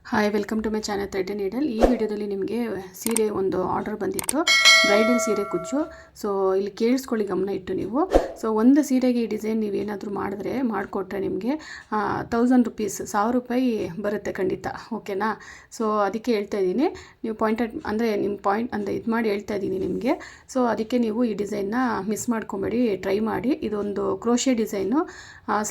Hi welcome to my channel thread needle. ಈ ವಿಡಿಯೋದಲ್ಲಿ ನಿಮಗೆ ಸೀರೆ ಒಂದು ಆರ್ಡರ್ ಬಂದಿತ್ತು, ಬ್ರೈಡಲ್ ಸೀರೆ ಕುಚ್ಚು. ಸೊ ಇಲ್ಲಿ ಕೇಳಿಸ್ಕೊಳ್ಳಿ ಗಮನ ಇಟ್ಟು ನೀವು. ಸೊ ಒಂದು ಸೀರೆಗೆ ಈ ಡಿಸೈನ್ ನೀವೇನಾದರೂ ಮಾಡಿಕೊಟ್ರೆ ನಿಮಗೆ 1000 ರುಪೀಸ್, 1000 ರೂಪಾಯಿ ಬರುತ್ತೆ ಖಂಡಿತ. ಓಕೆನಾ? ಸೊ ಅದಕ್ಕೆ ಹೇಳ್ತಾ ಇದ್ದೀನಿ, ನೀವು ಅಂದರೆ ನಿಮ್ಮ ಪಾಯಿಂಟ್ ಅಂದರೆ ಇದು ಮಾಡಿ ಹೇಳ್ತಾ ಇದ್ದೀನಿ ನಿಮಗೆ. ಸೊ ಅದಕ್ಕೆ ನೀವು ಈ ಡಿಸೈನ್ನ ಮಿಸ್ ಮಾಡ್ಕೊಬೇಡಿ, ಟ್ರೈ ಮಾಡಿ. ಇದೊಂದು ಕ್ರೋಶೆ ಡಿಸೈನು,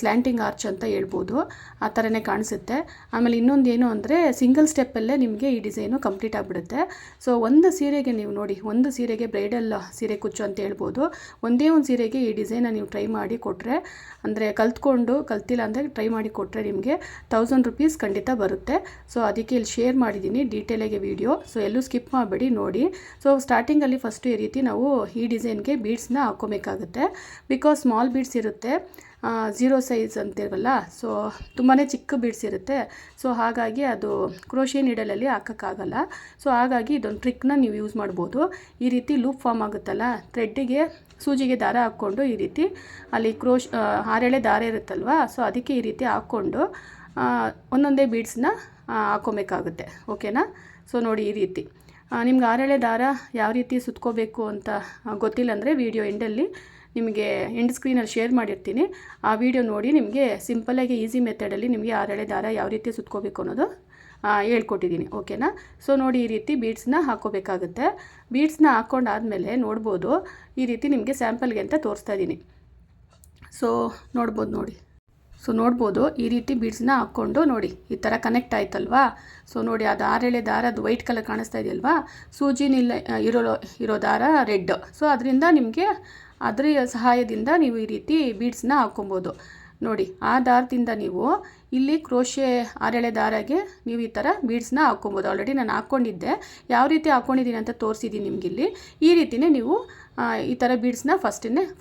ಸ್ಲ್ಯಾಂಟಿಂಗ್ ಆರ್ಚ್ ಅಂತ ಹೇಳ್ಬೋದು, ಆ ಥರನೇ ಕಾಣಿಸುತ್ತೆ. ಆಮೇಲೆ ಇನ್ನೊಂದು ಏನು ಅಂದರೆ ಸಿಂಗಲ್ ಸ್ಟೆಪ್ಪಲ್ಲೇ ನಿಮಗೆ ಈ ಡಿಸೈನು ಕಂಪ್ಲೀಟ್ ಆಗಿಬಿಡುತ್ತೆ. ಸೊ ಒಂದು ಸೀರೆಗೆ ನೀವು ನೋಡಿ, ಒಂದು ಸೀರೆಗೆ ಬ್ರೈಡಲ್ ಸೀರೆ ಕುಚ್ಚು ಅಂತ ಹೇಳ್ಬೋದು. ಒಂದೇ ಒಂದು ಸೀರೆಗೆ ಈ ಡಿಸೈನ ನೀವು ಟ್ರೈ ಮಾಡಿ ಕೊಟ್ಟರೆ, ಅಂದರೆ ಕಲ್ತಿಲ್ಲ ಅಂದರೆ ಟ್ರೈ ಮಾಡಿ ಕೊಟ್ಟರೆ ನಿಮಗೆ 1000 ರುಪೀಸ್ ಖಂಡಿತ ಬರುತ್ತೆ. ಸೊ ಅದಕ್ಕೆ ಇಲ್ಲಿ ಶೇರ್ ಮಾಡಿದ್ದೀನಿ ಡೀಟೇಲಾಗಿ ವಿಡಿಯೋ. ಸೊ ಎಲ್ಲೂ ಸ್ಕಿಪ್ ಮಾಡಬೇಡಿ, ನೋಡಿ. ಸೊ ಸ್ಟಾರ್ಟಿಂಗಲ್ಲಿ ಫಸ್ಟು ಈ ರೀತಿ ನಾವು ಈ ಡಿಸೈನ್ಗೆ ಬೀಡ್ಸ್ನ ಹಾಕ್ಕೋಬೇಕಾಗುತ್ತೆ. ಬಿಕಾಸ್ ಸ್ಮಾಲ್ ಬೀಡ್ಸ್ ಇರುತ್ತೆ, 0 ಸೈಜ್ ಅಂತಿರಲ್ಲ, ಸೊ ತುಂಬಾ ಚಿಕ್ಕ ಬೀಡ್ಸ್ ಇರುತ್ತೆ. ಸೊ ಹಾಗಾಗಿ ಅದು ಕ್ರೋಶೆ ನೀಡಲಲ್ಲಿ ಹಾಕೋಕ್ಕಾಗಲ್ಲ. ಸೊ ಹಾಗಾಗಿ ಇದೊಂದು ಟ್ರಿಕ್ನ ನೀವು ಯೂಸ್ ಮಾಡ್ಬೋದು. ಈ ರೀತಿ ಲೂಪ್ ಫಾರ್ಮ್ ಆಗುತ್ತಲ್ಲ, ಥ್ರೆಡ್ಡಿಗೆ ಸೂಜಿಗೆ ದಾರ ಹಾಕ್ಕೊಂಡು ಈ ರೀತಿ ಅಲ್ಲಿ ಆರೆಳೆ ದಾರ ಇರುತ್ತಲ್ವ, ಸೊ ಅದಕ್ಕೆ ಈ ರೀತಿ ಹಾಕ್ಕೊಂಡು ಒಂದೊಂದೇ ಬೀಡ್ಸ್ನ ಹಾಕ್ಕೊಬೇಕಾಗುತ್ತೆ. ಓಕೆನಾ? ಸೊ ನೋಡಿ, ಈ ರೀತಿ ನಿಮ್ಗೆ ಆರೆಳೆ ದಾರ ಯಾವ ರೀತಿ ಸುತ್ಕೋಬೇಕು ಅಂತ ಗೊತ್ತಿಲ್ಲ ಅಂದರೆ ವಿಡಿಯೋ ಎಂಡಲ್ಲಿ ನಿಮಗೆ ಎಂಡ್ ಸ್ಕ್ರೀನಲ್ಲಿ ಶೇರ್ ಮಾಡಿರ್ತೀನಿ. ಆ ವಿಡಿಯೋ ನೋಡಿ, ನಿಮಗೆ ಸಿಂಪಲ್ಲಾಗಿ ಈಸಿ ಮೆಥಡಲ್ಲಿ ನಿಮಗೆ ಆರೆಳೆ ದಾರ ಯಾವ ರೀತಿ ಸುತ್ಕೋಬೇಕು ಅನ್ನೋದು ಹೇಳ್ಕೊಟ್ಟಿದ್ದೀನಿ. ಓಕೆನಾ? ಸೊ ನೋಡಿ, ಈ ರೀತಿ ಬೀಡ್ಸ್ನ ಹಾಕ್ಕೋಬೇಕಾಗುತ್ತೆ. ಬೀಡ್ಸ್ನ ಹಾಕ್ಕೊಂಡಾದಮೇಲೆ ನೋಡ್ಬೋದು, ಈ ರೀತಿ ನಿಮಗೆ ಸ್ಯಾಂಪಲ್ಗೆ ಅಂತ ತೋರಿಸ್ತಾ ಇದ್ದೀನಿ. ಸೊ ನೋಡ್ಬೋದು ಈ ರೀತಿ ಬೀಡ್ಸ್ನ ಹಾಕ್ಕೊಂಡು ನೋಡಿ, ಈ ಥರ ಕನೆಕ್ಟ್ ಆಯ್ತಲ್ವಾ. ಸೊ ನೋಡಿ, ಅದು ಆರೆಳೆ ದಾರ, ಅದು ವೈಟ್ ಕಲರ್ ಕಾಣಿಸ್ತಾ ಇದೆಯಲ್ವಾ, ಸೂಜಿನಿಲ್ಲ ಇರೋ ದಾರ ರೆಡ್. ಸೊ ಅದರಿಂದ ನಿಮಗೆ ಅದರ ಸಹಾಯದಿಂದ ನೀವು ಈ ರೀತಿ ಬೀಡ್ಸ್ನ ಹಾಕ್ಕೊಬೋದು. ನೋಡಿ, ಆ ದಾರದಿಂದ ನೀವು ಇಲ್ಲಿ ಕ್ರೋಶೆ ಆರೆಳೆ ದಾರಾಗೆ ನೀವು ಈ ಥರ ಬೀಡ್ಸ್ನ ಹಾಕ್ಕೊಬೋದು. ಆಲ್ರೆಡಿ ನಾನು ಹಾಕ್ಕೊಂಡಿದ್ದೆ, ಯಾವ ರೀತಿ ಹಾಕ್ಕೊಂಡಿದ್ದೀನಿ ಅಂತ ತೋರಿಸಿದ್ದೀನಿ ನಿಮಗಿಲ್ಲಿ. ಈ ರೀತಿಯೇ ನೀವು ಈ ಥರ ಬೀಡ್ಸ್ನ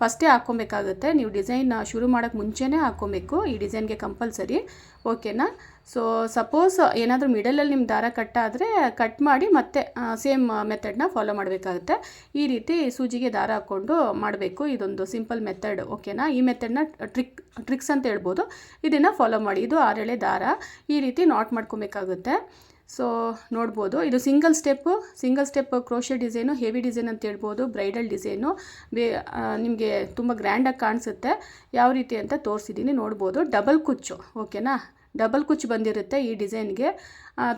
ಫಸ್ಟೇ ಹಾಕ್ಕೊಬೇಕಾಗುತ್ತೆ. ನೀವು ಡಿಸೈನ್ ಶುರು ಮಾಡೋಕ್ಕೆ ಮುಂಚೆನೇ ಹಾಕ್ಕೊಬೇಕು, ಈ ಡಿಸೈನ್ಗೆ ಕಂಪಲ್ಸರಿ. ಓಕೆನಾ? ಸೊ ಸಪೋಸ್ ಏನಾದರೂ ಮಿಡಲಲ್ಲಿ ನಿಮ್ಮ ದಾರ ಕಟ್ ಮಾಡಿ ಮತ್ತೆ ಸೇಮ್ ಮೆಥಡ್ನ ಫಾಲೋ ಮಾಡಬೇಕಾಗುತ್ತೆ. ಈ ರೀತಿ ಸೂಜಿಗೆ ದಾರ ಹಾಕ್ಕೊಂಡು ಮಾಡಬೇಕು. ಇದೊಂದು ಸಿಂಪಲ್ ಮೆಥಡ್. ಓಕೆನಾ? ಈ ಮೆಥಡ್ನ ಟ್ರಿಕ್ಸ್ ಅಂತ ಹೇಳ್ಬೋದು. ಇದನ್ನು ಫಾಲೋ ಮಾಡಿ. ಇದು ಆರೆಳೆ ದಾರ ಈ ರೀತಿ ನಾಟ್ ಮಾಡ್ಕೊಬೇಕಾಗುತ್ತೆ. ಸೊ ನೋಡ್ಬೋದು, ಇದು single step crochet design, heavy design ಅಂತ ಹೇಳ್ಬೋದು, ಬ್ರೈಡಲ್ ಡಿಸೈನು. ನಿಮಗೆ ತುಂಬ ಗ್ರ್ಯಾಂಡಾಗಿ ಕಾಣಿಸುತ್ತೆ. ಯಾವ ರೀತಿ ಅಂತ ತೋರಿಸಿದ್ದೀನಿ, ನೋಡ್ಬೋದು. ಡಬಲ್ ಕುಚ್ಚು. ಓಕೆನಾ? ಡಬಲ್ ಕುಚ್ಚು ಬಂದಿರುತ್ತೆ ಈ ಡಿಸೈನ್ಗೆ.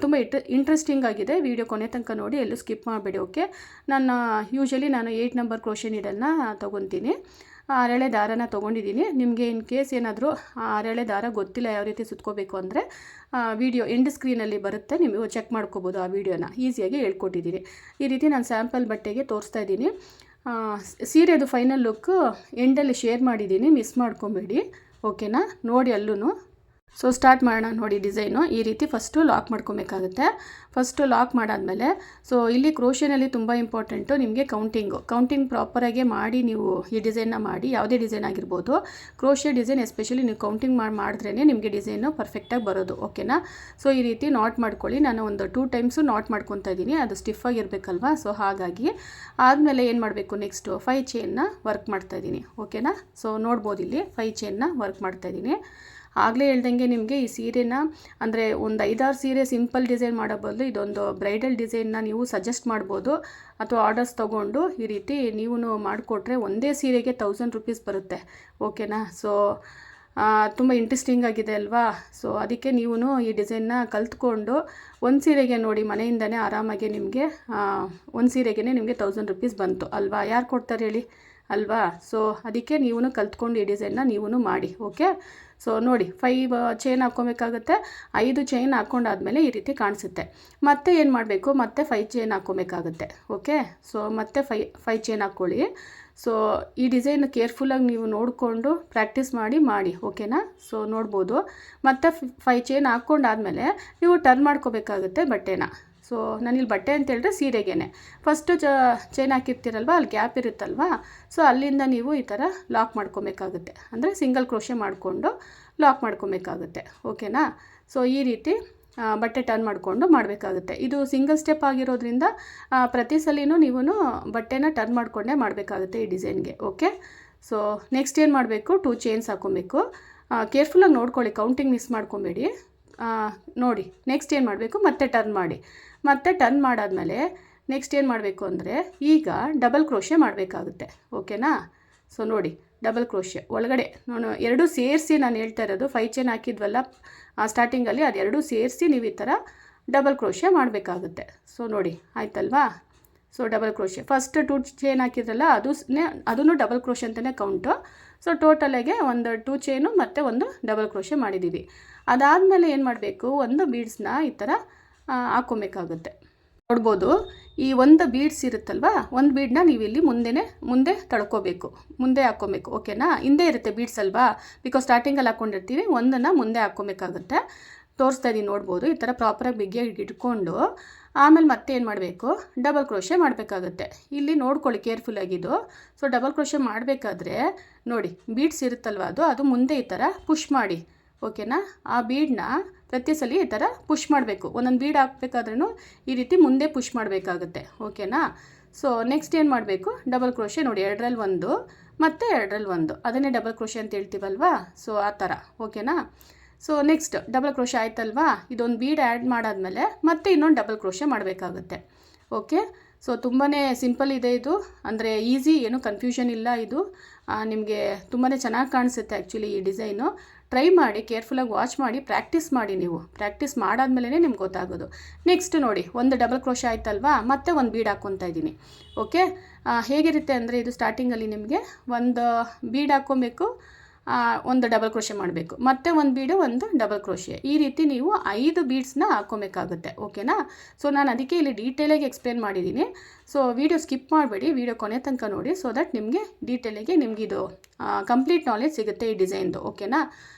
ತುಂಬ ಇಂಟ್ರೆಸ್ಟಿಂಗ್ ಆಗಿದೆ. ವಿಡಿಯೋ ಕೊನೆ ತನಕ ನೋಡಿ, ಎಲ್ಲೂ ಸ್ಕಿಪ್ ಮಾಡಬೇಡಿ. ಓಕೆ? ಯೂಶಲಿ ನಾನು 8 ನಂಬರ್ ಕ್ರೋಶೆ ನೀಡಲ್ನ ತೊಗೊತೀನಿ. ಆರೆಳೆ ದಾರನ ತೊಗೊಂಡಿದ್ದೀನಿ. ನಿಮಗೆ ಇನ್ ಕೇಸ್ ಏನಾದರೂ ಆರೆಳೆ ದಾರ ಗೊತ್ತಿಲ್ಲ ಯಾವ ರೀತಿ ಸುತ್ಕೋಬೇಕು ಅಂದರೆ ವಿಡಿಯೋ ಎಂಡ್ ಸ್ಕ್ರೀನಲ್ಲಿ ಬರುತ್ತೆ, ನೀವು ಚೆಕ್ ಮಾಡ್ಕೋಬೋದು. ಆ ವಿಡಿಯೋನ ಈಸಿಯಾಗಿ ಹೇಳ್ಕೊಟ್ಟಿದ್ದೀನಿ. ಈ ರೀತಿ ನಾನು ಸ್ಯಾಂಪಲ್ ಬಟ್ಟೆಗೆ ತೋರಿಸ್ತಾ ಇದ್ದೀನಿ. ಸೀರೆದು ಫೈನಲ್ ಲುಕ್ ಎಂಡಲ್ಲಿ ಶೇರ್ ಮಾಡಿದ್ದೀನಿ, ಮಿಸ್ ಮಾಡ್ಕೊಬೇಡಿ. ಓಕೆನಾ? ನೋಡಿ ಅಲ್ಲೂ. ಸೊ ಸ್ಟಾರ್ಟ್ ಮಾಡೋಣ. ನೋಡಿ, ಡಿಸೈನು ಈ ರೀತಿ ಫಸ್ಟು ಲಾಕ್ ಮಾಡ್ಕೊಬೇಕಾಗುತ್ತೆ. ಫಸ್ಟು ಲಾಕ್ ಮಾಡಾದಮೇಲೆ, ಸೊ ಇಲ್ಲಿ ಕ್ರೋಶೆನಲ್ಲಿ ತುಂಬ ಇಂಪಾರ್ಟೆಂಟು ನಿಮಗೆ ಕೌಂಟಿಂಗ್ ಪ್ರಾಪರಾಗಿ ಮಾಡಿ ನೀವು ಈ ಡಿಸೈನ್ನ ಮಾಡಿ. ಯಾವುದೇ ಡಿಸೈನ್ ಆಗಿರ್ಬೋದು, ಕ್ರೋಶೆ ಡಿಸೈನ್ ಎಸ್ಪೆಷಲಿ ನೀವು ಕೌಂಟಿಂಗ್ ಮಾಡಿದ್ರೇ ನಿಮಗೆ ಡಿಸೈನು ಪರ್ಫೆಕ್ಟಾಗಿ ಬರೋದು. ಓಕೆನಾ? ಸೊ ಈ ರೀತಿ ನಾಟ್ ಮಾಡ್ಕೊಳ್ಳಿ. ನಾನು ಒಂದು 2 ಟೈಮ್ಸು ನಾಟ್ ಮಾಡ್ಕೊತಾ ಇದ್ದೀನಿ, ಅದು ಸ್ಟಿಫಾಗಿರಬೇಕಲ್ವಾ. ಸೊ ಹಾಗಾಗಿ ಆದಮೇಲೆ ಏನು ಮಾಡಬೇಕು, ನೆಕ್ಸ್ಟು 5 ಚೈನ್ನ ವರ್ಕ್ ಮಾಡ್ತಾಯಿದ್ದೀನಿ. ಓಕೆನಾ? ಸೊ ನೋಡ್ಬೋದು, ಇಲ್ಲಿ 5 ಚೈನ್ನ ವರ್ಕ್ ಮಾಡ್ತಾಯಿದ್ದೀನಿ. ಆಗಲೇ ಹೇಳ್ದಂಗೆ ನಿಮಗೆ ಈ ಸೀರೆನ ಅಂದರೆ ಒಂದು 5-6 ಸೀರೆ ಸಿಂಪಲ್ ಡಿಸೈನ್ ಮಾಡೋ ಬದಲು ಇದೊಂದು ಬ್ರೈಡಲ್ ಡಿಸೈನ್ನ ನೀವು ಸಜೆಸ್ಟ್ ಮಾಡ್ಬೋದು, ಅಥವಾ ಆರ್ಡರ್ಸ್ ತೊಗೊಂಡು ಈ ರೀತಿ ನೀವು ಮಾಡಿಕೊಟ್ರೆ ಒಂದೇ ಸೀರೆಗೆ 1000 ರುಪೀಸ್ ಬರುತ್ತೆ. ಓಕೆನಾ? ಸೊ ತುಂಬ ಇಂಟ್ರೆಸ್ಟಿಂಗ್ ಆಗಿದೆ ಅಲ್ವಾ. ಸೊ ಅದಕ್ಕೆ ನೀವು ಈ ಡಿಸೈನ್ನ ಕಲ್ತ್ಕೊಂಡು ಒಂದು ಸೀರೆಗೆ ನೋಡಿ, ಮನೆಯಿಂದನೇ ಆರಾಮಾಗಿ ನಿಮಗೆ ಒಂದು ಸೀರೆಗೆ ನಿಮಗೆ 1000 ರುಪೀಸ್ ಬಂತು ಅಲ್ವಾ. ಯಾರು ಕೊಡ್ತಾರೆ ಹೇಳಿ ಅಲ್ವಾ. ಸೊ ಅದಕ್ಕೆ ನೀವು ಕಲ್ತ್ಕೊಂಡು ಈ ಡಿಸೈನ್ನ ನೀವು ಮಾಡಿ. ಓಕೆ? ಸೊ ನೋಡಿ, 5 ಚೈನ್ ಹಾಕ್ಕೊಬೇಕಾಗುತ್ತೆ. 5 ಚೈನ್ ಹಾಕ್ಕೊಂಡಾದ್ಮೇಲೆ ಈ ರೀತಿ ಕಾಣಿಸುತ್ತೆ. ಮತ್ತೆ ಏನು ಮಾಡಬೇಕು, ಮತ್ತೆ 5 ಚೈನ್ ಹಾಕ್ಕೊಬೇಕಾಗುತ್ತೆ. ಓಕೆ? ಸೊ ಮತ್ತೆ 5 ಚೈನ್ ಹಾಕ್ಕೊಳ್ಳಿ. ಸೊ ಈ ಡಿಸೈನ್ ಕೇರ್ಫುಲ್ಲಾಗಿ ನೀವು ನೋಡಿಕೊಂಡು ಪ್ರಾಕ್ಟೀಸ್ ಮಾಡಿ. ಓಕೆನಾ? ಸೊ ನೋಡ್ಬೋದು, ಮತ್ತೆ 5 ಚೈನ್ ಹಾಕ್ಕೊಂಡಾದ್ಮೇಲೆ ನೀವು ಟರ್ನ್ ಮಾಡ್ಕೋಬೇಕಾಗುತ್ತೆ ಬಟ್ಟೆನ. ಸೊ ನಾನಿಲ್ಲಿ ಬಟ್ಟೆ ಅಂತ ಹೇಳಿದ್ರೆ ಸೀರೆಗೇನೆ ಫಸ್ಟು ಚೈನ್ ಹಾಕಿರ್ತೀರಲ್ವ, ಅಲ್ಲಿ ಗ್ಯಾಪ್ ಇರುತ್ತಲ್ವ, ಸೊ ಅಲ್ಲಿಂದ ನೀವು ಈ ಥರ ಲಾಕ್ ಮಾಡ್ಕೊಬೇಕಾಗುತ್ತೆ. ಅಂದರೆ ಸಿಂಗಲ್ ಕ್ರೋಶೆ ಮಾಡಿಕೊಂಡು ಲಾಕ್ ಮಾಡ್ಕೊಬೇಕಾಗುತ್ತೆ. ಓಕೆನಾ? ಸೊ ಈ ರೀತಿ ಬಟ್ಟೆ ಟರ್ನ್ ಮಾಡಿಕೊಂಡು ಮಾಡಬೇಕಾಗುತ್ತೆ. ಇದು ಸಿಂಗಲ್ ಸ್ಟೆಪ್ ಆಗಿರೋದ್ರಿಂದ ಪ್ರತಿ ಸಲಿನೂ ನೀವು ಬಟ್ಟೆನ ಟರ್ನ್ ಮಾಡಿಕೊಂಡೇ ಮಾಡಬೇಕಾಗುತ್ತೆ ಈ ಡಿಸೈನ್ಗೆ. ಓಕೆ? ಸೊ ನೆಕ್ಸ್ಟ್ ಏನು ಮಾಡಬೇಕು, 2 ಚೈನ್ಸ್ ಹಾಕ್ಕೊಬೇಕು. ಕೇರ್ಫುಲ್ಲಾಗಿ ನೋಡ್ಕೊಳ್ಳಿ, ಕೌಂಟಿಂಗ್ ಮಿಸ್ ಮಾಡ್ಕೊಬೇಡಿ. ನೋಡಿ ನೆಕ್ಸ್ಟ್ ಏನು ಮಾಡಬೇಕು, ಮತ್ತೆ ಟರ್ನ್ ಮಾಡಿ. ಮತ್ತೆ ಟರ್ನ್ ಮಾಡಾದಮೇಲೆ ನೆಕ್ಸ್ಟ್ ಏನು ಮಾಡಬೇಕು ಅಂದರೆ ಈಗ ಡಬಲ್ ಕ್ರೋಶೆ ಮಾಡಬೇಕಾಗುತ್ತೆ. ಓಕೆನಾ? ಸೊ ನೋಡಿ ಡಬಲ್ ಕ್ರೋಶೆ ಒಳಗಡೆ ನಾನು ಎರಡೂ ಸೇರಿಸಿ ನಾನು ಹೇಳ್ತಾ ಇರೋದು 5 ಚೈನ್ ಹಾಕಿದ್ವಲ್ಲ ಸ್ಟಾರ್ಟಿಂಗಲ್ಲಿ, ಅದೆರಡೂ ಸೇರಿಸಿ ನೀವು ಈ ಥರ ಡಬಲ್ ಕ್ರೋಶೆ ಮಾಡಬೇಕಾಗುತ್ತೆ. ಸೊ ನೋಡಿ ಆಯ್ತಲ್ವಾ? So double crochet first 2 chain ಹಾಕಿದ್ರಲ್ಲ ಅದೂ ಡಬಲ್ ಕ್ರೋಶೆ ಅಂತಲೇ ಕೌಂಟು. ಸೊ ಟೋಟಲಾಗೆ ಒಂದು 2 ಚೈನು ಮತ್ತು ಒಂದು ಡಬಲ್ ಕ್ರೋಶೆ ಮಾಡಿದ್ದೀವಿ. ಅದಾದಮೇಲೆ ಏನು ಮಾಡಬೇಕು, ಒಂದು ಬೀಡ್ಸ್ನ ಈ ಥರ ಹಾಕ್ಕೊಬೇಕಾಗುತ್ತೆ. ನೋಡ್ಬೋದು ಈ ಒಂದು ಬೀಡ್ಸ್ ಇರುತ್ತಲ್ವ, ಒಂದು ಬೀಡನ್ನ ನೀವು ಇಲ್ಲಿ ಮುಂದೆ ತಳ್ಕೋಬೇಕು, ಮುಂದೆ ಹಾಕ್ಕೊಬೇಕು. ಓಕೆನಾ? ಹಿಂದೆ ಇರುತ್ತೆ ಬೀಡ್ಸ್ ಅಲ್ವಾ, ಬಿಕಾಸ್ ಸ್ಟಾರ್ಟಿಂಗಲ್ಲಿ ಹಾಕ್ಕೊಂಡಿರ್ತೀವಿ, ಒಂದನ್ನು ಮುಂದೆ ಹಾಕ್ಕೊಬೇಕಾಗುತ್ತೆ. ತೋರಿಸ್ತಾ ಇದ್ದೀನಿ ನೋಡ್ಬೋದು. ಈ ಥರ ಪ್ರಾಪರಾಗಿ ಬಿಗಿಯಾಗಿ ಇಟ್ಕೊಂಡು ಆಮೇಲೆ ಮತ್ತೆ ಏನು ಮಾಡಬೇಕು, ಡಬಲ್ ಕ್ರೋಶೆ ಮಾಡಬೇಕಾಗುತ್ತೆ. ಇಲ್ಲಿ ನೋಡ್ಕೊಳ್ಳಿ ಕೇರ್ಫುಲ್ಲಾಗಿದ್ದು. ಸೊ ಡಬಲ್ ಕ್ರೋಶೆ ಮಾಡಬೇಕಾದ್ರೆ ನೋಡಿ ಬೀಡ್ಸ್ ಇರುತ್ತಲ್ವ ಅದು ಮುಂದೆ ಈ ಥರ ಪುಷ್ ಮಾಡಿ. ಓಕೆನಾ? ಆ ಬೀಡನ್ನ ಪ್ರತಿ ಸಲ ಈ ಥರ ಪುಷ್ ಮಾಡಬೇಕು. ಒಂದೊಂದು ಬೀಡ್ ಹಾಕ್ಬೇಕಾದ್ರೂ ಈ ರೀತಿ ಮುಂದೆ ಪುಷ್ ಮಾಡಬೇಕಾಗುತ್ತೆ. ಓಕೆನಾ? ಸೊ ನೆಕ್ಸ್ಟ್ ಏನು ಮಾಡಬೇಕು, ಡಬಲ್ ಕ್ರೋಶೆ ನೋಡಿ 2ರಲ್ಲಿ 1 ಮತ್ತು 2ರಲ್ಲಿ 1, ಅದನ್ನೇ ಡಬಲ್ ಕ್ರೋಶೆ ಅಂತ ಹೇಳ್ತೀವಲ್ವಾ. ಸೊ ಆ ಥರ. ಓಕೆನಾ? ಸೊ ನೆಕ್ಸ್ಟ್ ಡಬಲ್ ಕ್ರೋಶೆ ಆಯ್ತಲ್ವಾ, ಇದೊಂದು ಬೀಡ್ ಆ್ಯಡ್ ಮಾಡಾದಮೇಲೆ ಮತ್ತೆ ಇನ್ನೊಂದು ಡಬಲ್ ಕ್ರೋಶೆ ಮಾಡಬೇಕಾಗುತ್ತೆ. ಓಕೆ? ಸೊ ತುಂಬಾ ಸಿಂಪಲ್ ಇದೆ ಇದು, ಅಂದರೆ ಈಸಿ, ಏನು ಕನ್ಫ್ಯೂಷನ್ ಇಲ್ಲ. ಇದು ನಿಮಗೆ ತುಂಬಾ ಚೆನ್ನಾಗಿ ಕಾಣಿಸುತ್ತೆ ಆ್ಯಕ್ಚುಲಿ ಈ ಡಿಸೈನು. ಟ್ರೈ ಮಾಡಿ, ಕೇರ್ಫುಲ್ಲಾಗಿ ವಾಚ್ ಮಾಡಿ, ಪ್ರಾಕ್ಟೀಸ್ ಮಾಡಿ. ನೀವು ಪ್ರಾಕ್ಟೀಸ್ ಮಾಡಾದ್ಮೇಲೆ ನಿಮ್ಗೆ ಗೊತ್ತಾಗೋದು. ನೆಕ್ಸ್ಟ್ ನೋಡಿ ಒಂದು ಡಬಲ್ ಕ್ರೋಶೆ ಆಯ್ತಲ್ವಾ, ಮತ್ತೆ ಒಂದು ಬೀಡ್ ಹಾಕ್ಕೊತಾ ಇದ್ದೀನಿ. ಓಕೆ? ಹೇಗಿರುತ್ತೆ ಅಂದರೆ ಇದು ಸ್ಟಾರ್ಟಿಂಗಲ್ಲಿ ನಿಮಗೆ ಒಂದು ಬೀಡ್ ಹಾಕ್ಕೊಬೇಕು, ಒಂದು ಡಬಲ್ ಕ್ರೋಶೆ ಮಾಡಬೇಕು, ಮತ್ತೆ ಒಂದು ಬೀಡು ಒಂದು ಡಬಲ್ ಕ್ರೋಶೆ, ಈ ರೀತಿ ನೀವು 5 ಬೀಡ್ಸ್ನ ಹಾಕ್ಕೊಬೇಕಾಗುತ್ತೆ. ಓಕೆನಾ? ಸೊ ನಾನು ಅದಕ್ಕೆ ಇಲ್ಲಿ ಡೀಟೇಲಾಗಿ ಎಕ್ಸ್ಪ್ಲೇನ್ ಮಾಡಿದ್ದೀನಿ. ಸೊ ವಿಡಿಯೋ ಸ್ಕಿಪ್ ಮಾಡಬೇಡಿ, ವಿಡಿಯೋ ಕೊನೆ ತನಕ ನೋಡಿ. ಸೊ ದಟ್ ನಿಮಗೆ ಡೀಟೇಲಾಗಿ ನಿಮಗಿದು ಕಂಪ್ಲೀಟ್ ನಾಲೆಜ್ ಸಿಗುತ್ತೆ ಈ ಡಿಸೈನ್ದು. ಓಕೆನಾ?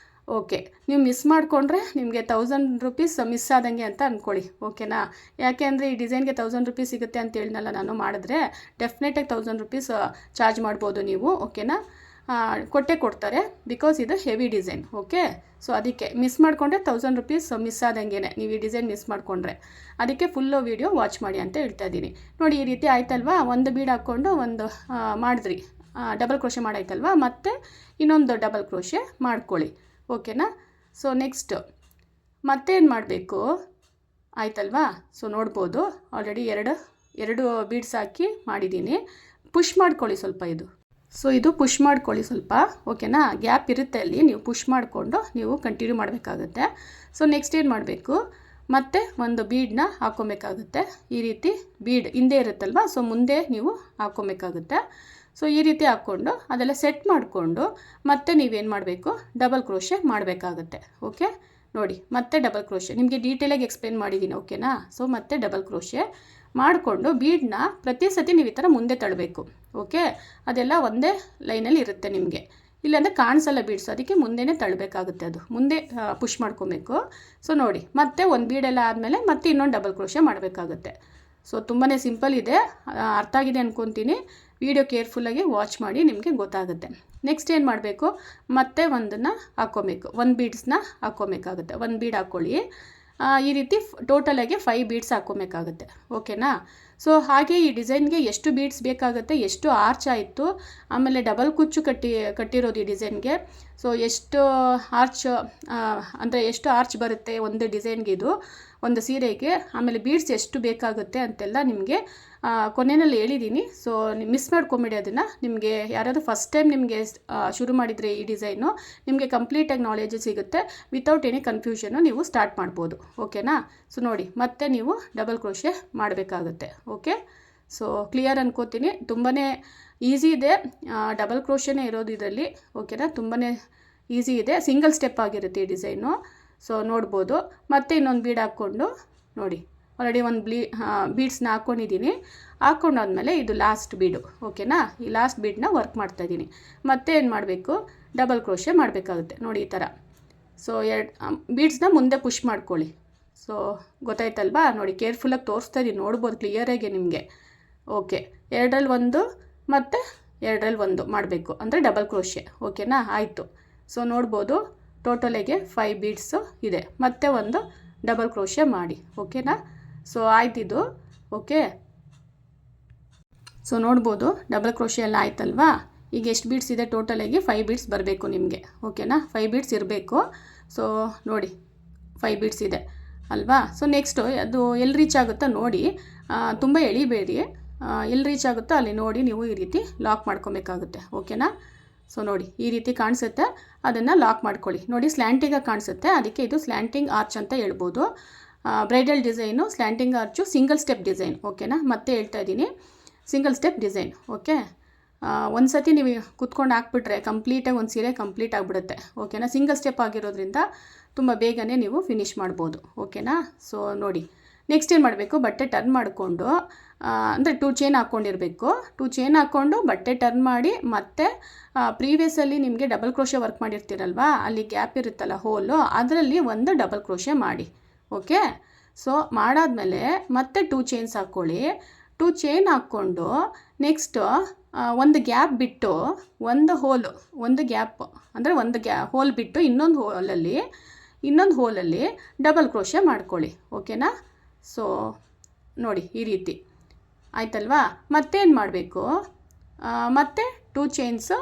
ಓಕೆ, ನೀವು ಮಿಸ್ ಮಾಡಿಕೊಂಡ್ರೆ ನಿಮಗೆ 1000 ರೂಪೀಸ್ ಮಿಸ್ ಆದಂಗೆ ಅಂತ ಅಂದ್ಕೊಳ್ಳಿ. ಓಕೆನಾ? ಯಾಕೆ ಅಂದರೆ ಈ ಡಿಸೈನ್ಗೆ 1000 ರೂಪೀಸ್ ಸಿಗುತ್ತೆ ಅಂತ ಹೇಳಿದ್ನಲ್ಲ ನಾನು, ಮಾಡಿದ್ರೆ ಡೆಫಿನೆಟಾಗಿ 1000 ರೂಪೀಸ್ ಚಾರ್ಜ್ ಮಾಡ್ಬೋದು ನೀವು. ಓಕೆನಾ? ಕೊಡ್ತಾರೆ, ಬಿಕಾಸ್ ಇದು ಹೆವಿ ಡಿಸೈನ್. ಓಕೆ? ಸೊ ಅದಕ್ಕೆ ಮಿಸ್ ಮಾಡಿಕೊಂಡ್ರೆ 1000 ರೂಪೀಸ್ ಮಿಸ್ ಆದಂಗೆ ನೀವು ಈ ಡಿಸೈನ್ ಮಿಸ್ ಮಾಡಿಕೊಂಡ್ರೆ. ಅದಕ್ಕೆ ಫುಲ್ಲು ವೀಡಿಯೋ ವಾಚ್ ಮಾಡಿ ಅಂತ ಹೇಳ್ತಾ ಇದ್ದೀನಿ. ನೋಡಿ ಈ ರೀತಿ ಆಯ್ತಲ್ವಾ, ಒಂದು ಬೀಡ್ ಹಾಕ್ಕೊಂಡು ಒಂದು ಮಾಡಿದ್ರಿ, ಡಬಲ್ ಕ್ರೋಶೆ ಮಾಡಾಯ್ತಲ್ವಾ, ಮತ್ತು ಇನ್ನೊಂದು ಡಬಲ್ ಕ್ರೋಶೆ ಮಾಡ್ಕೊಳ್ಳಿ. ಓಕೆನಾ? ಸೊ ನೆಕ್ಸ್ಟು ಮತ್ತೇನು ಮಾಡಬೇಕು ಆಯ್ತಲ್ವಾ. ಸೊ ನೋಡ್ಬೋದು ಆಲ್ರೆಡಿ ಎರಡು ಬೀಡ್ಸ್ ಹಾಕಿ ಮಾಡಿದ್ದೀನಿ. ಪುಷ್ ಮಾಡ್ಕೊಳ್ಳಿ ಸ್ವಲ್ಪ ಇದು. ಸೊ ಇದು ಪುಷ್ ಮಾಡ್ಕೊಳ್ಳಿ ಸ್ವಲ್ಪ. ಓಕೆನಾ? ಗ್ಯಾಪ್ ಇರುತ್ತೆ ಅಲ್ಲಿ, ನೀವು ಪುಷ್ ಮಾಡಿಕೊಂಡು ನೀವು ಕಂಟಿನ್ಯೂ ಮಾಡಬೇಕಾಗುತ್ತೆ. ಸೊ ನೆಕ್ಸ್ಟ್ ಏನು ಮಾಡಬೇಕು, ಮತ್ತೆ ಒಂದು ಬೀಡನ್ನ ಹಾಕ್ಕೊಬೇಕಾಗುತ್ತೆ. ಈ ರೀತಿ ಬೀಡ್ ಹಿಂದೆ ಇರುತ್ತಲ್ವ, ಸೊ ಮುಂದೆ ನೀವು ಹಾಕ್ಕೊಬೇಕಾಗುತ್ತೆ. ಸೊ ಈ ರೀತಿ ಹಾಕ್ಕೊಂಡು ಅದೆಲ್ಲ ಸೆಟ್ ಮಾಡಿಕೊಂಡು ಮತ್ತೆ ನೀವೇನು ಮಾಡಬೇಕು, ಡಬಲ್ ಕ್ರೋಶೆ ಮಾಡಬೇಕಾಗುತ್ತೆ. ಓಕೆ? ನೋಡಿ ಮತ್ತೆ ಡಬಲ್ ಕ್ರೋಶೆ ನಿಮಗೆ ಡೀಟೇಲಾಗಿ ಎಕ್ಸ್ಪ್ಲೇನ್ ಮಾಡಿದ್ದೀನಿ. ಓಕೆನಾ? ಸೊ ಮತ್ತೆ ಡಬಲ್ ಕ್ರೋಶೆ ಮಾಡಿಕೊಂಡು ಬೀಡನ್ನ ಪ್ರತಿ ಸತಿ ನೀವು ಈ ಥರ ಮುಂದೆ ತಳ್ಳಬೇಕು. ಓಕೆ? ಅದೆಲ್ಲ ಒಂದೇ ಲೈನಲ್ಲಿ ಇರುತ್ತೆ ನಿಮಗೆ, ಇಲ್ಲಾಂದರೆ ಕಾಣಿಸಲ್ಲ ಬೀಡ್ಸ್, ಅದಕ್ಕೆ ಮುಂದೆನೇ ತಳ್ಳಬೇಕಾಗುತ್ತೆ, ಅದು ಮುಂದೆ ಪುಷ್ ಮಾಡ್ಕೊಬೇಕು. ಸೊ ನೋಡಿ ಮತ್ತೆ ಒಂದು ಬೀಡೆಲ್ಲ ಆದಮೇಲೆ ಮತ್ತೆ ಇನ್ನೊಂದು ಡಬಲ್ ಕ್ರೋಶೆ ಮಾಡಬೇಕಾಗುತ್ತೆ. ಸೊ ತುಂಬಾ ಸಿಂಪಲ್ ಇದೆ, ಅರ್ಥ ಆಗಿದೆ ಅಂದ್ಕೊತೀನಿ. ವಿಡಿಯೋ ಕೇರ್ಫುಲ್ಲಾಗಿ ವಾಚ್ ಮಾಡಿ, ನಿಮಗೆ ಗೊತ್ತಾಗುತ್ತೆ. ನೆಕ್ಸ್ಟ್ ಏನು ಮಾಡಬೇಕು, ಮತ್ತೆ ಒಂದನ್ನು ಹಾಕ್ಕೊಬೇಕು, ಒಂದು ಬೀಡ್ಸ್ನ ಹಾಕ್ಕೊಬೇಕಾಗುತ್ತೆ. ಒಂದು ಬೀಡ್ ಹಾಕ್ಕೊಳ್ಳಿ. ಈ ರೀತಿ ಟೋಟಲಾಗಿ 5 ಬೀಡ್ಸ್ ಹಾಕ್ಕೊಬೇಕಾಗುತ್ತೆ. ಓಕೆನಾ? ಸೊ ಹಾಗೆ ಈ ಡಿಸೈನ್ಗೆ ಎಷ್ಟು ಬೀಡ್ಸ್ ಬೇಕಾಗುತ್ತೆ, ಎಷ್ಟು ಆರ್ಚ್ ಆಯಿತು, ಆಮೇಲೆ ಡಬಲ್ ಕುಚ್ಚು ಕಟ್ಟಿರೋದು ಈ ಡಿಸೈನ್ಗೆ. ಸೊ ಎಷ್ಟು ಆರ್ಚ್ ಅಂದರೆ ಎಷ್ಟು ಆರ್ಚ್ ಬರುತ್ತೆ ಒಂದು ಡಿಸೈನ್ಗೆ, ಇದು ಒಂದು ಸೀರೆಗೆ, ಆಮೇಲೆ ಬೀಡ್ಸ್ ಎಷ್ಟು ಬೇಕಾಗುತ್ತೆ ಅಂತೆಲ್ಲ ನಿಮಗೆ ಕೊನೆಯಲ್ಲಿ ಹೇಳಿದ್ದೀನಿ. ಸೊ ಮಿಸ್ ಮಾಡ್ಕೊಂಬಿಡಿ ಅದನ್ನು. ನಿಮಗೆ ಯಾರಾದರೂ ಫಸ್ಟ್ ಟೈಮ್ ನಿಮಗೆ ಶುರು ಮಾಡಿದರೆ ಈ ಡಿಸೈನು ನಿಮಗೆ ಕಂಪ್ಲೀಟಾಗಿ ನಾಲೆಜ್ ಸಿಗುತ್ತೆ. ವಿತೌಟ್ ಎನಿ ಕನ್ಫ್ಯೂಷನ್ನು ನೀವು ಸ್ಟಾರ್ಟ್ ಮಾಡ್ಬೋದು. ಓಕೆನಾ? ಸೊ ನೋಡಿ ಮತ್ತೆ ನೀವು ಡಬಲ್ ಕ್ರೋಶೆ ಮಾಡಬೇಕಾಗುತ್ತೆ. ಓಕೆ? ಸೊ ಕ್ಲಿಯರ್ ಅನ್ಕೋತೀನಿ. ತುಂಬಾ ಈಸಿ ಇದೆ, ಡಬಲ್ ಕ್ರೋಶೆನೇ ಇರೋದು ಇದರಲ್ಲಿ. ಓಕೆನಾ? ತುಂಬಾ ಈಸಿ ಇದೆ, ಸಿಂಗಲ್ ಸ್ಟೆಪ್ ಆಗಿರುತ್ತೆ ಈ ಡಿಸೈನು. ಸೊ ನೋಡ್ಬೋದು. ಮತ್ತೆ ಇನ್ನೊಂದು ಬೀಡ್ ಹಾಕ್ಕೊಂಡು ನೋಡಿ ಆಲ್ರೆಡಿ ಒಂದು ಬೀಡ್ಸ್ನ ಹಾಕ್ಕೊಂಡಿದ್ದೀನಿ. ಹಾಕ್ಕೊಂಡಾದ್ಮೇಲೆ ಇದು ಲಾಸ್ಟ್ ಬೀಡು. ಓಕೆನಾ? ಈ ಲಾಸ್ಟ್ ಬೀಡನ್ನ ವರ್ಕ್ ಮಾಡ್ತಾಯಿದ್ದೀನಿ. ಮತ್ತೆ ಏನು ಮಾಡಬೇಕು, ಡಬಲ್ ಕ್ರೋಶೆ ಮಾಡಬೇಕಾಗುತ್ತೆ. ನೋಡಿ ಈ ಥರ. ಸೊ 2 ಬೀಡ್ಸ್ನ ಮುಂದೆ ಪುಷ್ ಮಾಡ್ಕೊಳ್ಳಿ. ಸೊ ಗೊತ್ತಾಯ್ತಲ್ವಾ? ನೋಡಿ ಕೇರ್ಫುಲ್ಲಾಗಿ ತೋರಿಸ್ತಾ ಇದ್ದೀನಿ, ನೋಡ್ಬೋದು ಕ್ಲಿಯರಾಗಿ ನಿಮಗೆ. ಓಕೆ, 2ರಲ್ಲಿ 1 ಮತ್ತು 2ರಲ್ಲಿ 1 ಮಾಡಬೇಕು, ಅಂದರೆ ಡಬಲ್ ಕ್ರೋಶೆ. ಓಕೆನಾ? ಆಯಿತು. ಸೊ ನೋಡ್ಬೋದು ಟೋಟಲಿಗೆ 5 ಬೀಡ್ಸು ಇದೆ, ಮತ್ತೆ ಒಂದು ಡಬಲ್ ಕ್ರೋಶೆ ಮಾಡಿ. ಓಕೆನಾ? ಸೊ ಆಯ್ತಿದು. ಓಕೆ? ಸೊ ನೋಡ್ಬೋದು ಡಬಲ್ ಕ್ರೋಶೆ ಎಲ್ಲ ಆಯ್ತಲ್ವಾ. ಈಗ ಎಷ್ಟು ಬೀಡ್ಸ್ ಇದೆ, ಟೋಟಲಾಗಿ 5 ಬೀಡ್ಸ್ ಬರಬೇಕು ನಿಮಗೆ. ಓಕೆನಾ? 5 ಬೀಡ್ಸ್ ಇರಬೇಕು. ಸೊ ನೋಡಿ 5 ಬೀಡ್ಸ್ ಇದೆ ಅಲ್ವಾ. ಸೊ ನೆಕ್ಸ್ಟು ಅದು ಎಲ್ಲಿ ರೀಚ್ ಆಗುತ್ತೋ ನೋಡಿ, ತುಂಬ ಎಳಿಬೇಡಿ, ಎಲ್ಲಿ ರೀಚ್ ಆಗುತ್ತೋ ಅಲ್ಲಿ ನೋಡಿ ನೀವು ಈ ರೀತಿ ಲಾಕ್ ಮಾಡ್ಕೊಬೇಕಾಗುತ್ತೆ. ಓಕೆನಾ. ಸೊ ನೋಡಿ ಈ ರೀತಿ ಕಾಣಿಸುತ್ತೆ, ಅದನ್ನು ಲಾಕ್ ಮಾಡ್ಕೊಳ್ಳಿ. ನೋಡಿ ಸ್ಲ್ಯಾಂಟಿಂಗಾಗಿ ಕಾಣಿಸುತ್ತೆ, ಅದಕ್ಕೆ ಇದು ಸ್ಲ್ಯಾಂಟಿಂಗ್ ಆರ್ಚ್ ಅಂತ ಹೇಳ್ಬೋದು. Bridal design slanting arch single step design. ಓಕೆನಾ. ಮತ್ತೆ ಹೇಳ್ತಾ ಇದ್ದೀನಿ, ಸಿಂಗಲ್ ಸ್ಟೆಪ್ ಡಿಸೈನ್. ಓಕೆ. ಒಂದು ಸತಿ ನೀವು ಕುತ್ಕೊಂಡು ಹಾಕ್ಬಿಟ್ರೆ ಕಂಪ್ಲೀಟಾಗಿ ಒಂದು ಸೀರೆ ಕಂಪ್ಲೀಟ್ ಆಗಿಬಿಡುತ್ತೆ. ಓಕೆನಾ. ಸಿಂಗಲ್ ಸ್ಟೆಪ್ ಆಗಿರೋದ್ರಿಂದ ತುಂಬ ಬೇಗನೆ ನೀವು ಫಿನಿಷ್ ಮಾಡ್ಬೋದು. ಓಕೆನಾ. ಸೊ ನೋಡಿ ನೆಕ್ಸ್ಟ್ ಏನು ಮಾಡಬೇಕು, ಬಟ್ಟೆ ಟರ್ನ್ ಮಾಡಿಕೊಂಡು, ಅಂದರೆ 2 ಚೈನ್ ಹಾಕ್ಕೊಂಡಿರಬೇಕು. 2 ಚೈನ್ ಹಾಕ್ಕೊಂಡು ಬಟ್ಟೆ ಟರ್ನ್ ಮಾಡಿ, ಮತ್ತೆ ಪ್ರೀವಿಯಸ್ಸಲ್ಲಿ ನಿಮಗೆ ಡಬಲ್ ಕ್ರೋಶೆ ವರ್ಕ್ ಮಾಡಿರ್ತೀರಲ್ವಾ, ಅಲ್ಲಿ ಗ್ಯಾಪ್ ಇರುತ್ತಲ್ಲ ಹೋಲು, ಅದರಲ್ಲಿ ಒಂದು ಡಬಲ್ ಕ್ರೋಶೆ ಮಾಡಿ. ಓಕೆ. ಸೊ ಮಾಡಾದಮೇಲೆ ಮತ್ತೆ 2 ಚೈನ್ಸ್ ಹಾಕ್ಕೊಳ್ಳಿ. 2 ಚೈನ್ ಹಾಕ್ಕೊಂಡು ನೆಕ್ಸ್ಟು ಒಂದು ಗ್ಯಾಪ್ ಬಿಟ್ಟು ಒಂದು ಹೋಲು, ಒಂದು ಗ್ಯಾಪ್ ಅಂದರೆ ಒಂದು ಹೋಲ್ ಬಿಟ್ಟು ಇನ್ನೊಂದು ಹೋಲಲ್ಲಿ ಡಬಲ್ ಕ್ರೋಶೆ ಮಾಡ್ಕೊಳ್ಳಿ. ಓಕೆನಾ. ಸೊ ನೋಡಿ ಈ ರೀತಿ ಆಯ್ತಲ್ವಾ. ಮತ್ತೇನು ಮಾಡಬೇಕು, ಮತ್ತೆ 2 ಚೈನ್ಸು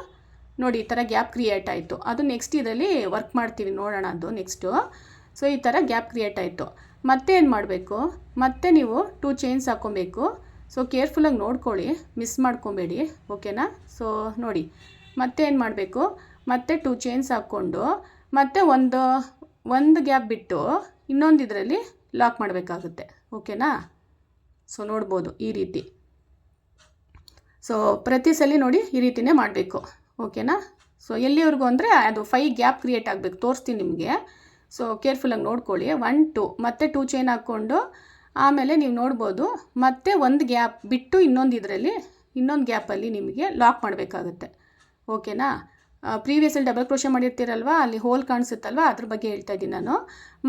ನೋಡಿ ಈ ಥರ ಗ್ಯಾಪ್ ಕ್ರಿಯೇಟ್ ಆಯಿತು. ಅದು ನೆಕ್ಸ್ಟ್ ಇದರಲ್ಲಿ ವರ್ಕ್ ಮಾಡ್ತೀವಿ ನೋಡೋಣ ಅದು ನೆಕ್ಸ್ಟು. ಸೊ ಈ ಥರ ಗ್ಯಾಪ್ ಕ್ರಿಯೇಟ್ ಆಯಿತು. ಮತ್ತೇನು ಮಾಡಬೇಕು, ಮತ್ತೆ ನೀವು 2 ಚೈನ್ಸ್ ಹಾಕ್ಕೊಬೇಕು. ಸೊ ಕೇರ್ಫುಲ್ಲಾಗಿ ನೋಡ್ಕೊಳ್ಳಿ, ಮಿಸ್ ಮಾಡ್ಕೊಬೇಡಿ. ಓಕೆನಾ. ಸೊ ನೋಡಿ ಮತ್ತೇನು ಮಾಡಬೇಕು, ಮತ್ತೆ 2 ಚೈನ್ಸ್ ಹಾಕ್ಕೊಂಡು ಮತ್ತೆ ಒಂದು ಗ್ಯಾಪ್ ಬಿಟ್ಟು ಇನ್ನೊಂದು ಇದರಲ್ಲಿ ಲಾಕ್ ಮಾಡಬೇಕಾಗುತ್ತೆ. ಓಕೆನಾ. ಸೊ ನೋಡ್ಬೋದು ಈ ರೀತಿ. ಸೊ ಪ್ರತಿ ಸಲ ನೋಡಿ ಈ ರೀತಿಯೇ ಮಾಡಬೇಕು. ಓಕೆನಾ. ಸೊ ಎಲ್ಲಿವರೆಗೂ ಅಂದರೆ ಅದು 5 ಗ್ಯಾಪ್ ಕ್ರಿಯೇಟ್ ಆಗಬೇಕು, ತೋರಿಸ್ತೀನಿ ನಿಮಗೆ. ಸೊ ಕೇರ್ಫುಲ್ಲಾಗಿ ನೋಡ್ಕೊಳ್ಳಿ. 1 2 ಮತ್ತೆ 2 ಚೈನ್ ಹಾಕ್ಕೊಂಡು ಆಮೇಲೆ ನೀವು ನೋಡ್ಬೋದು ಮತ್ತೆ ಒಂದು ಗ್ಯಾಪ್ ಬಿಟ್ಟು ಇನ್ನೊಂದು ಗ್ಯಾಪಲ್ಲಿ ನಿಮಗೆ ಲಾಕ್ ಮಾಡಬೇಕಾಗುತ್ತೆ. ಓಕೆನಾ. ಪ್ರೀವಿಯಸ್ಸಲ್ಲಿ ಡಬಲ್ ಕ್ರೋಶೆ ಮಾಡಿರ್ತೀರಲ್ವ, ಅಲ್ಲಿ ಹೋಲ್ ಕಾಣಿಸುತ್ತಲ್ವ, ಅದ್ರ ಬಗ್ಗೆ ಹೇಳ್ತಾ ಇದ್ದೀನಿ ನಾನು.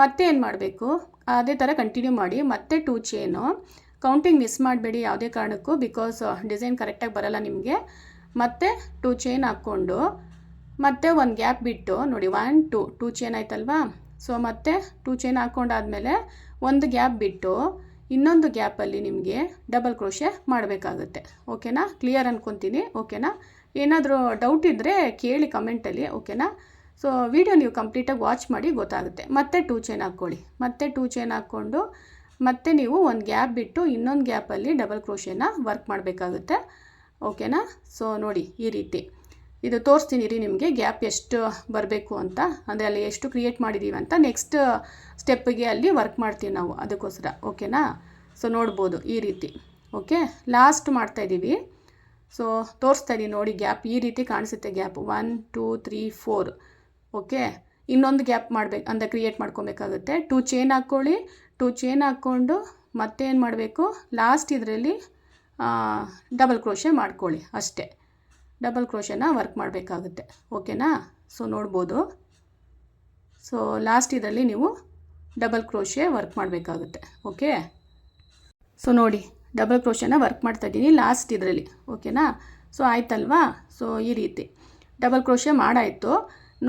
ಮತ್ತೆ ಏನು ಮಾಡಬೇಕು, ಅದೇ ಥರ ಕಂಟಿನ್ಯೂ ಮಾಡಿ. ಮತ್ತೆ 2 ಚೈನು, ಕೌಂಟಿಂಗ್ ಮಿಸ್ ಮಾಡಬೇಡಿ ಯಾವುದೇ ಕಾರಣಕ್ಕೂ, ಬಿಕಾಸ್ ಡಿಸೈನ್ ಕರೆಕ್ಟಾಗಿ ಬರೋಲ್ಲ ನಿಮಗೆ. ಮತ್ತೆ 2 ಚೈನ್ ಹಾಕ್ಕೊಂಡು ಮತ್ತೆ ಒಂದು ಗ್ಯಾಪ್ ಬಿಟ್ಟು ನೋಡಿ 1 2 ಚೈನ್ ಆಯ್ತಲ್ವಾ. ಸೊ ಮತ್ತೆ 2 ಚೈನ್ ಹಾಕ್ಕೊಂಡಾದಮೇಲೆ ಒಂದು ಗ್ಯಾಪ್ ಬಿಟ್ಟು ಇನ್ನೊಂದು ಗ್ಯಾಪಲ್ಲಿ ನಿಮಗೆ ಡಬಲ್ ಕ್ರೋಶೆ ಮಾಡಬೇಕಾಗುತ್ತೆ. ಓಕೆನಾ. ಕ್ಲಿಯರ್ ಅಂದ್ಕೊತೀನಿ. ಓಕೆನಾ. ಏನಾದರೂ ಡೌಟ್ ಇದ್ದರೆ ಕೇಳಿ ಕಮೆಂಟಲ್ಲಿ. ಓಕೆನಾ. ಸೊ ವಿಡಿಯೋ ನೀವು ಕಂಪ್ಲೀಟಾಗಿ ವಾಚ್ ಮಾಡಿ ಗೊತ್ತಾಗುತ್ತೆ. ಮತ್ತೆ 2 ಚೈನ್ ಹಾಕ್ಕೊಳ್ಳಿ. ಮತ್ತೆ 2 ಚೈನ್ ಹಾಕ್ಕೊಂಡು ಮತ್ತೆ ನೀವು ಒಂದು ಗ್ಯಾಪ್ ಬಿಟ್ಟು ಇನ್ನೊಂದು ಗ್ಯಾಪಲ್ಲಿ ಡಬಲ್ ಕ್ರೋಶೆನ ವರ್ಕ್ ಮಾಡಬೇಕಾಗುತ್ತೆ. ಓಕೆನಾ. ಸೊ ನೋಡಿ ಈ ರೀತಿ ಇದು ತೋರಿಸ್ತೀನಿ ರೀ ನಿಮಗೆ ಗ್ಯಾಪ್ ಎಷ್ಟು ಬರಬೇಕು ಅಂತ, ಅಂದರೆ ಅಲ್ಲಿ ಎಷ್ಟು ಕ್ರಿಯೇಟ್ ಮಾಡಿದ್ದೀವಿ ಅಂತ ನೆಕ್ಸ್ಟ್ ಸ್ಟೆಪ್ಪಿಗೆ ಅಲ್ಲಿ ವರ್ಕ್ ಮಾಡ್ತೀವಿ ನಾವು ಅದಕ್ಕೋಸ್ಕರ. ಓಕೆನಾ. ಸೊ ನೋಡ್ಬೋದು ಈ ರೀತಿ. ಓಕೆ. ಲಾಸ್ಟ್ ಮಾಡ್ತಾಯಿದ್ದೀವಿ. ಸೊ ತೋರಿಸ್ತಾ ಇದ್ದೀನಿ ನೋಡಿ, ಗ್ಯಾಪ್ ಈ ರೀತಿ ಕಾಣಿಸುತ್ತೆ. ಗ್ಯಾಪ್ 1 2 3 4. ಓಕೆ. ಇನ್ನೊಂದು ಗ್ಯಾಪ್ ಮಾಡಬೇಕು ಅಂದರೆ ಕ್ರಿಯೇಟ್ ಮಾಡ್ಕೊಬೇಕಾಗುತ್ತೆ. 2 ಚೈನ್ ಹಾಕ್ಕೊಳ್ಳಿ. 2 ಚೈನ್ ಹಾಕ್ಕೊಂಡು ಮತ್ತೇನು ಮಾಡಬೇಕು, ಲಾಸ್ಟ್ ಇದರಲ್ಲಿ ಡಬಲ್ ಕ್ರೋಶೆ ಮಾಡ್ಕೊಳ್ಳಿ ಅಷ್ಟೇ. ಡಬಲ್ ಕ್ರೋಶೆನ ವರ್ಕ್ ಮಾಡಬೇಕಾಗುತ್ತೆ. ಓಕೆನಾ. ಸೊ ನೋಡ್ಬೋದು. ಸೊ ಲಾಸ್ಟ್ ಇದರಲ್ಲಿ ನೀವು ಡಬಲ್ ಕ್ರೋಶೆ ವರ್ಕ್ ಮಾಡಬೇಕಾಗುತ್ತೆ. ಓಕೆ. ಸೊ ನೋಡಿ ಡಬಲ್ ಕ್ರೋಶೆನ ವರ್ಕ್ ಮಾಡ್ತಾಯಿದ್ದೀನಿ ಲಾಸ್ಟ್ ಇದರಲ್ಲಿ. ಓಕೆನಾ. ಸೊ ಆಯ್ತಲ್ವಾ. ಸೊ ಈ ರೀತಿ ಡಬಲ್ ಕ್ರೋಶೆ ಮಾಡಾಯಿತು,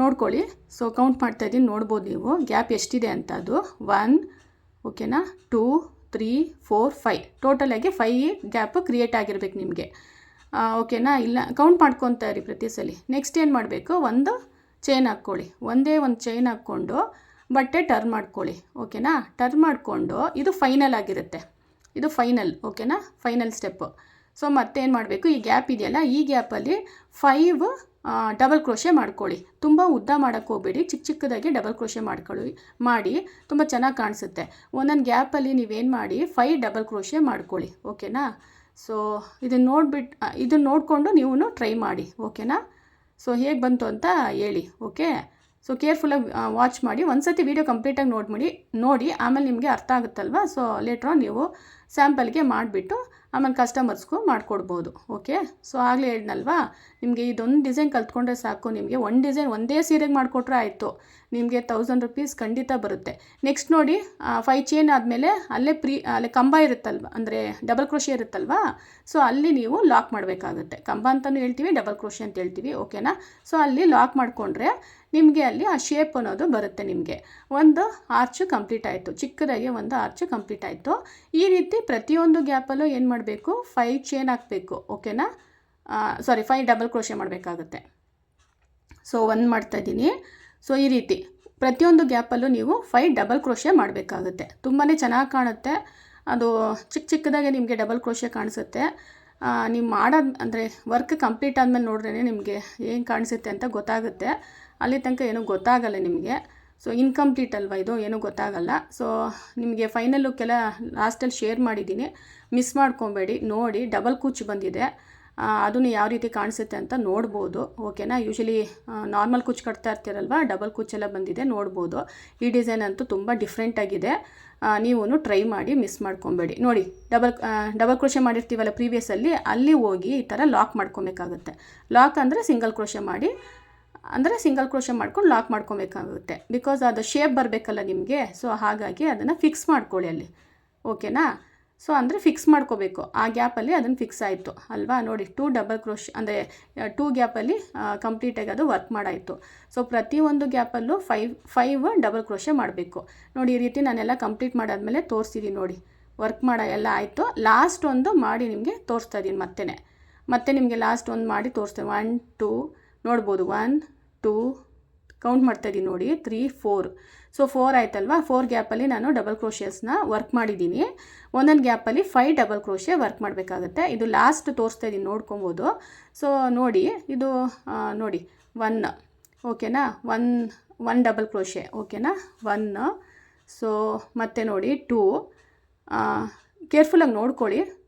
ನೋಡ್ಕೊಳ್ಳಿ. ಸೊ ಕೌಂಟ್ ಮಾಡ್ತಾಯಿದ್ದೀನಿ, ನೋಡ್ಬೋದು ನೀವು ಗ್ಯಾಪ್ ಎಷ್ಟಿದೆ ಅಂತ. ಅದು 1 ಓಕೆನಾ 2 3 4 5 ಟೋಟಲಾಗಿ 5 ಗ್ಯಾಪು ಕ್ರಿಯೇಟ್ ಆಗಿರ್ಬೇಕು ನಿಮಗೆ. ಓಕೆನಾ. ಇಲ್ಲ ಕೌಂಟ್ ಮಾಡ್ಕೊತಾ ಇರಿ ಪ್ರತಿ ಸಲ. ನೆಕ್ಸ್ಟ್ ಏನು ಮಾಡಬೇಕು, ಒಂದು ಚೈನ್ ಹಾಕ್ಕೊಳ್ಳಿ. ಒಂದೇ ಒಂದು ಚೈನ್ ಹಾಕ್ಕೊಂಡು ಬಟ್ಟೆ ಟರ್ನ್ ಮಾಡ್ಕೊಳ್ಳಿ. ಓಕೆನಾ. ಟರ್ನ್ ಮಾಡಿಕೊಂಡು ಇದು ಫೈನಲ್ ಆಗಿರುತ್ತೆ, ಇದು ಫೈನಲ್. ಓಕೆನಾ. Final step. ಸೊ ಮತ್ತೇನು ಮಾಡಬೇಕು, ಈ ಗ್ಯಾಪ್ ಇದೆಯಲ್ಲ, ಈ ಗ್ಯಾಪಲ್ಲಿ 5 ಡಬಲ್ ಕ್ರೋಶೆ ಮಾಡ್ಕೊಳ್ಳಿ. ತುಂಬ ಉದ್ದ ಮಾಡೋಕ್ಕೆ ಹೋಗಬೇಡಿ, ಚಿಕ್ಕದಾಗಿ ಡಬಲ್ ಕ್ರೋಶೆ ಮಾಡಿ ತುಂಬ ಚೆನ್ನಾಗಿ ಕಾಣಿಸುತ್ತೆ. ಒಂದೊಂದು ಗ್ಯಾಪಲ್ಲಿ ನೀವೇನು ಮಾಡಿ 5 ಡಬಲ್ ಕ್ರೋಶೆ ಮಾಡ್ಕೊಳ್ಳಿ. ಓಕೆನಾ. ಸೊ ಇದನ್ನು ನೋಡಿಕೊಂಡು ನೀವು ಟ್ರೈ ಮಾಡಿ. ಓಕೆನಾ. ಸೊ ಹೇಗೆ ಬಂತು ಅಂತ ಹೇಳಿ. ಓಕೆ. ಸೊ ಕೇರ್ಫುಲ್ಲಾಗಿ ವಾಚ್ ಮಾಡಿ. ಒಂದು ಸತಿ ವೀಡಿಯೋ ಕಂಪ್ಲೀಟಾಗಿ ನೋಡಿ ಆಮೇಲೆ ನಿಮಗೆ ಅರ್ಥ ಆಗುತ್ತಲ್ವ. ಸೊ ಲೇಟ್ರ್ ಆನ್ ನೀವು ಸ್ಯಾಂಪಲ್ಗೆ ಮಾಡಿಬಿಟ್ಟು ಆಮೇಲೆ ಕಸ್ಟಮರ್ಸ್ಗೂ ಮಾಡಿಕೊಡ್ಬೋದು. ಓಕೆ. ಸೊ ಆಗಲೇ ಹೇಳಿದ್ನಲ್ವಾ, ನಿಮಗೆ ಇದೊಂದು ಡಿಸೈನ್ ಕಲ್ತ್ಕೊಂಡ್ರೆ ಸಾಕು. ನಿಮಗೆ ಒಂದು ಡಿಸೈನ್ ಒಂದೇ ಸೀರೆಗೆ ಮಾಡಿಕೊಟ್ರೆ ಆಯಿತು, ನಿಮಗೆ 1000 ರೂಪೀಸ್ ಖಂಡಿತ ಬರುತ್ತೆ. ನೆಕ್ಸ್ಟ್ ನೋಡಿ 5 ಚೈನ್ ಆದಮೇಲೆ ಅಲ್ಲೇ ಕಂಬ ಇರುತ್ತಲ್ವ, ಅಂದರೆ ಡಬಲ್ ಕ್ರೋಶೆ ಇರುತ್ತಲ್ವಾ. ಸೊ ಅಲ್ಲಿ ನೀವು ಲಾಕ್ ಮಾಡಬೇಕಾಗುತ್ತೆ. ಕಂಬ ಅಂತಲೂ ಹೇಳ್ತೀವಿ, ಡಬಲ್ ಕ್ರೋಶೆ ಅಂತ ಹೇಳ್ತೀವಿ. ಓಕೆನಾ. ಸೊ ಅಲ್ಲಿ ಲಾಕ್ ಮಾಡಿಕೊಂಡ್ರೆ ನಿಮಗೆ ಅಲ್ಲಿ ಆ ಶೇಪ್ ಅನ್ನೋದು ಬರುತ್ತೆ. ನಿಮಗೆ ಒಂದು ಆರ್ಚು ಕಂಪ್ಲೀಟ್ ಆಯಿತು, ಚಿಕ್ಕದಾಗಿ ಒಂದು ಆರ್ಚು ಕಂಪ್ಲೀಟ್ ಆಯಿತು. ಈ ರೀತಿ ಪ್ರತಿಯೊಂದು ಗ್ಯಾಪಲ್ಲೂ ಏನು ಮಾಡಬೇಕು, 5 ಚೈನ್ ಹಾಕಬೇಕು. ಓಕೆನಾ. 5 ಡಬಲ್ ಕ್ರೋಶೆ ಮಾಡಬೇಕಾಗುತ್ತೆ. ಸೊ 1 ಮಾಡ್ತಾಯಿದ್ದೀನಿ. ಸೊ ಈ ರೀತಿ ಪ್ರತಿಯೊಂದು ಗ್ಯಾಪಲ್ಲೂ ನೀವು 5 ಡಬಲ್ ಕ್ರೋಶೆ ಮಾಡಬೇಕಾಗುತ್ತೆ. ತುಂಬಾ ಚೆನ್ನಾಗಿ ಕಾಣುತ್ತೆ. ಅದು ಚಿಕ್ಕದಾಗೆ ನಿಮಗೆ ಡಬಲ್ ಕ್ರೋಶೆ ಕಾಣಿಸುತ್ತೆ. ನೀವು ಮಾಡೋದು ಅಂದರೆ ವರ್ಕ್ ಕಂಪ್ಲೀಟ್ ಆದಮೇಲೆ ನೋಡಿದ್ರೆ ನಿಮಗೆ ಏನು ಕಾಣಿಸುತ್ತೆ ಅಂತ ಗೊತ್ತಾಗುತ್ತೆ. ಅಲ್ಲಿ ತನಕ ಏನೂ ಗೊತ್ತಾಗಲ್ಲ ನಿಮಗೆ. ಸೊ ಇನ್ಕಂಪ್ಲೀಟ್ ಅಲ್ವಾ ಇದು, ಏನೂ ಗೊತ್ತಾಗಲ್ಲ. ಸೊ ನಿಮಗೆ ಫೈನಲ್ ಲುಕ್ಕೆಲ್ಲ ಲಾಸ್ಟಲ್ಲಿ ಶೇರ್ ಮಾಡಿದ್ದೀನಿ, ಮಿಸ್ ಮಾಡ್ಕೊಬೇಡಿ. ನೋಡಿ ಡಬಲ್ ಕುಚ್ಚು ಬಂದಿದೆ, ಅದನ್ನು ಯಾವ ರೀತಿ ಕಾಣಿಸುತ್ತೆ ಅಂತ ನೋಡ್ಬೋದು. ಓಕೆನಾ. ಯೂಶಲಿ ನಾರ್ಮಲ್ ಕುಚ್ಚು ಕಟ್ತಾ ಇರ್ತೀರಲ್ವ, ಡಬಲ್ ಕುಚ್ಚೆಲ್ಲ ಬಂದಿದೆ ನೋಡ್ಬೋದು. ಈ ಡಿಸೈನ್ ಅಂತೂ ತುಂಬ ಡಿಫ್ರೆಂಟಾಗಿದೆ. ನೀವು ಟ್ರೈ ಮಾಡಿ, ಮಿಸ್ ಮಾಡ್ಕೊಬೇಡಿ. ನೋಡಿ ಡಬಲ್ ಕ್ರೋಶೆ ಮಾಡಿರ್ತೀವಲ್ಲ ಪ್ರೀವಿಯಸ್ಸಲ್ಲಿ, ಅಲ್ಲಿ ಹೋಗಿ ಈ ಥರ ಲಾಕ್ ಮಾಡ್ಕೊಬೇಕಾಗುತ್ತೆ. ಲಾಕ್ ಅಂದರೆ ಸಿಂಗಲ್ ಕ್ರೋಶೆ ಮಾಡಿ, ಅಂದರೆ ಸಿಂಗಲ್ ಕ್ರೋಶೆ ಮಾಡ್ಕೊಂಡು ಲಾಕ್ ಮಾಡ್ಕೊಬೇಕಾಗುತ್ತೆ. ಬಿಕಾಸ್ ಅದು ಶೇಪ್ ಬರಬೇಕಲ್ಲ ನಿಮಗೆ. ಸೊ ಹಾಗಾಗಿ ಅದನ್ನು ಫಿಕ್ಸ್ ಮಾಡ್ಕೊಳ್ಳಿ ಅಲ್ಲಿ. ಓಕೆನಾ. ಸೊ ಅಂದರೆ ಫಿಕ್ಸ್ ಮಾಡ್ಕೋಬೇಕು. ಆ ಗ್ಯಾಪಲ್ಲಿ ಅದನ್ನು ಫಿಕ್ಸ್ ಆಯಿತು ಅಲ್ವಾ. ನೋಡಿ 2 ಡಬಲ್ ಕ್ರೋಶ್ ಅಂದರೆ 2 ಗ್ಯಾಪಲ್ಲಿ ಕಂಪ್ಲೀಟಾಗಿ ಅದು ವರ್ಕ್ ಮಾಡಾಯಿತು. ಸೊ ಪ್ರತಿಯೊಂದು ಗ್ಯಾಪಲ್ಲೂ 5 ಡಬಲ್ ಕ್ರೋಶೆ ಮಾಡಬೇಕು. ನೋಡಿ ಈ ರೀತಿ ನಾನೆಲ್ಲ ಕಂಪ್ಲೀಟ್ ಮಾಡಾದ್ಮೇಲೆ ತೋರಿಸ್ತಿದ್ದೀನಿ. ನೋಡಿ ವರ್ಕ್ ಮಾಡೋ ಎಲ್ಲ ಆಯಿತು. ಲಾಸ್ಟ್ ಒಂದು ಮಾಡಿ ನಿಮಗೆ ತೋರಿಸ್ತಾ ಇದ್ದೀನಿ ಮತ್ತೆ ನಿಮಗೆ ಲಾಸ್ಟ್ ಒಂದು ಮಾಡಿ ತೋರಿಸ್ತೇನೆ. 1 2 ನೋಡ್ಬೋದು, 1 2 ಕೌಂಟ್ ಮಾಡ್ತಾಯಿದ್ದೀನಿ ನೋಡಿ, 3 4. ಸೊ 4 ಆಯ್ತಲ್ವಾ. 4 ಗ್ಯಾಪಲ್ಲಿ ನಾನು ಡಬಲ್ ಕ್ರೋಶಿಯಸ್ನ ವರ್ಕ್ ಮಾಡಿದ್ದೀನಿ. ಒಂದೊಂದು ಗ್ಯಾಪಲ್ಲಿ 5 ಡಬಲ್ ಕ್ರೋಶೆ ವರ್ಕ್ ಮಾಡಬೇಕಾಗುತ್ತೆ. ಇದು ಲಾಸ್ಟ್ ತೋರಿಸ್ತಾ ಇದ್ದೀನಿ, ನೋಡ್ಕೊಬೋದು. ಸೊ ನೋಡಿ ಇದು ನೋಡಿ 1. ಓಕೆನಾ. 1 ಡಬಲ್ ಕ್ರೋಶೆ. ಓಕೆನಾ. 1. ಸೊ ಮತ್ತೆ ನೋಡಿ 2. ಕೇರ್ಫುಲ್ಲಾಗಿ ನೋಡ್ಕೊಳ್ಳಿ.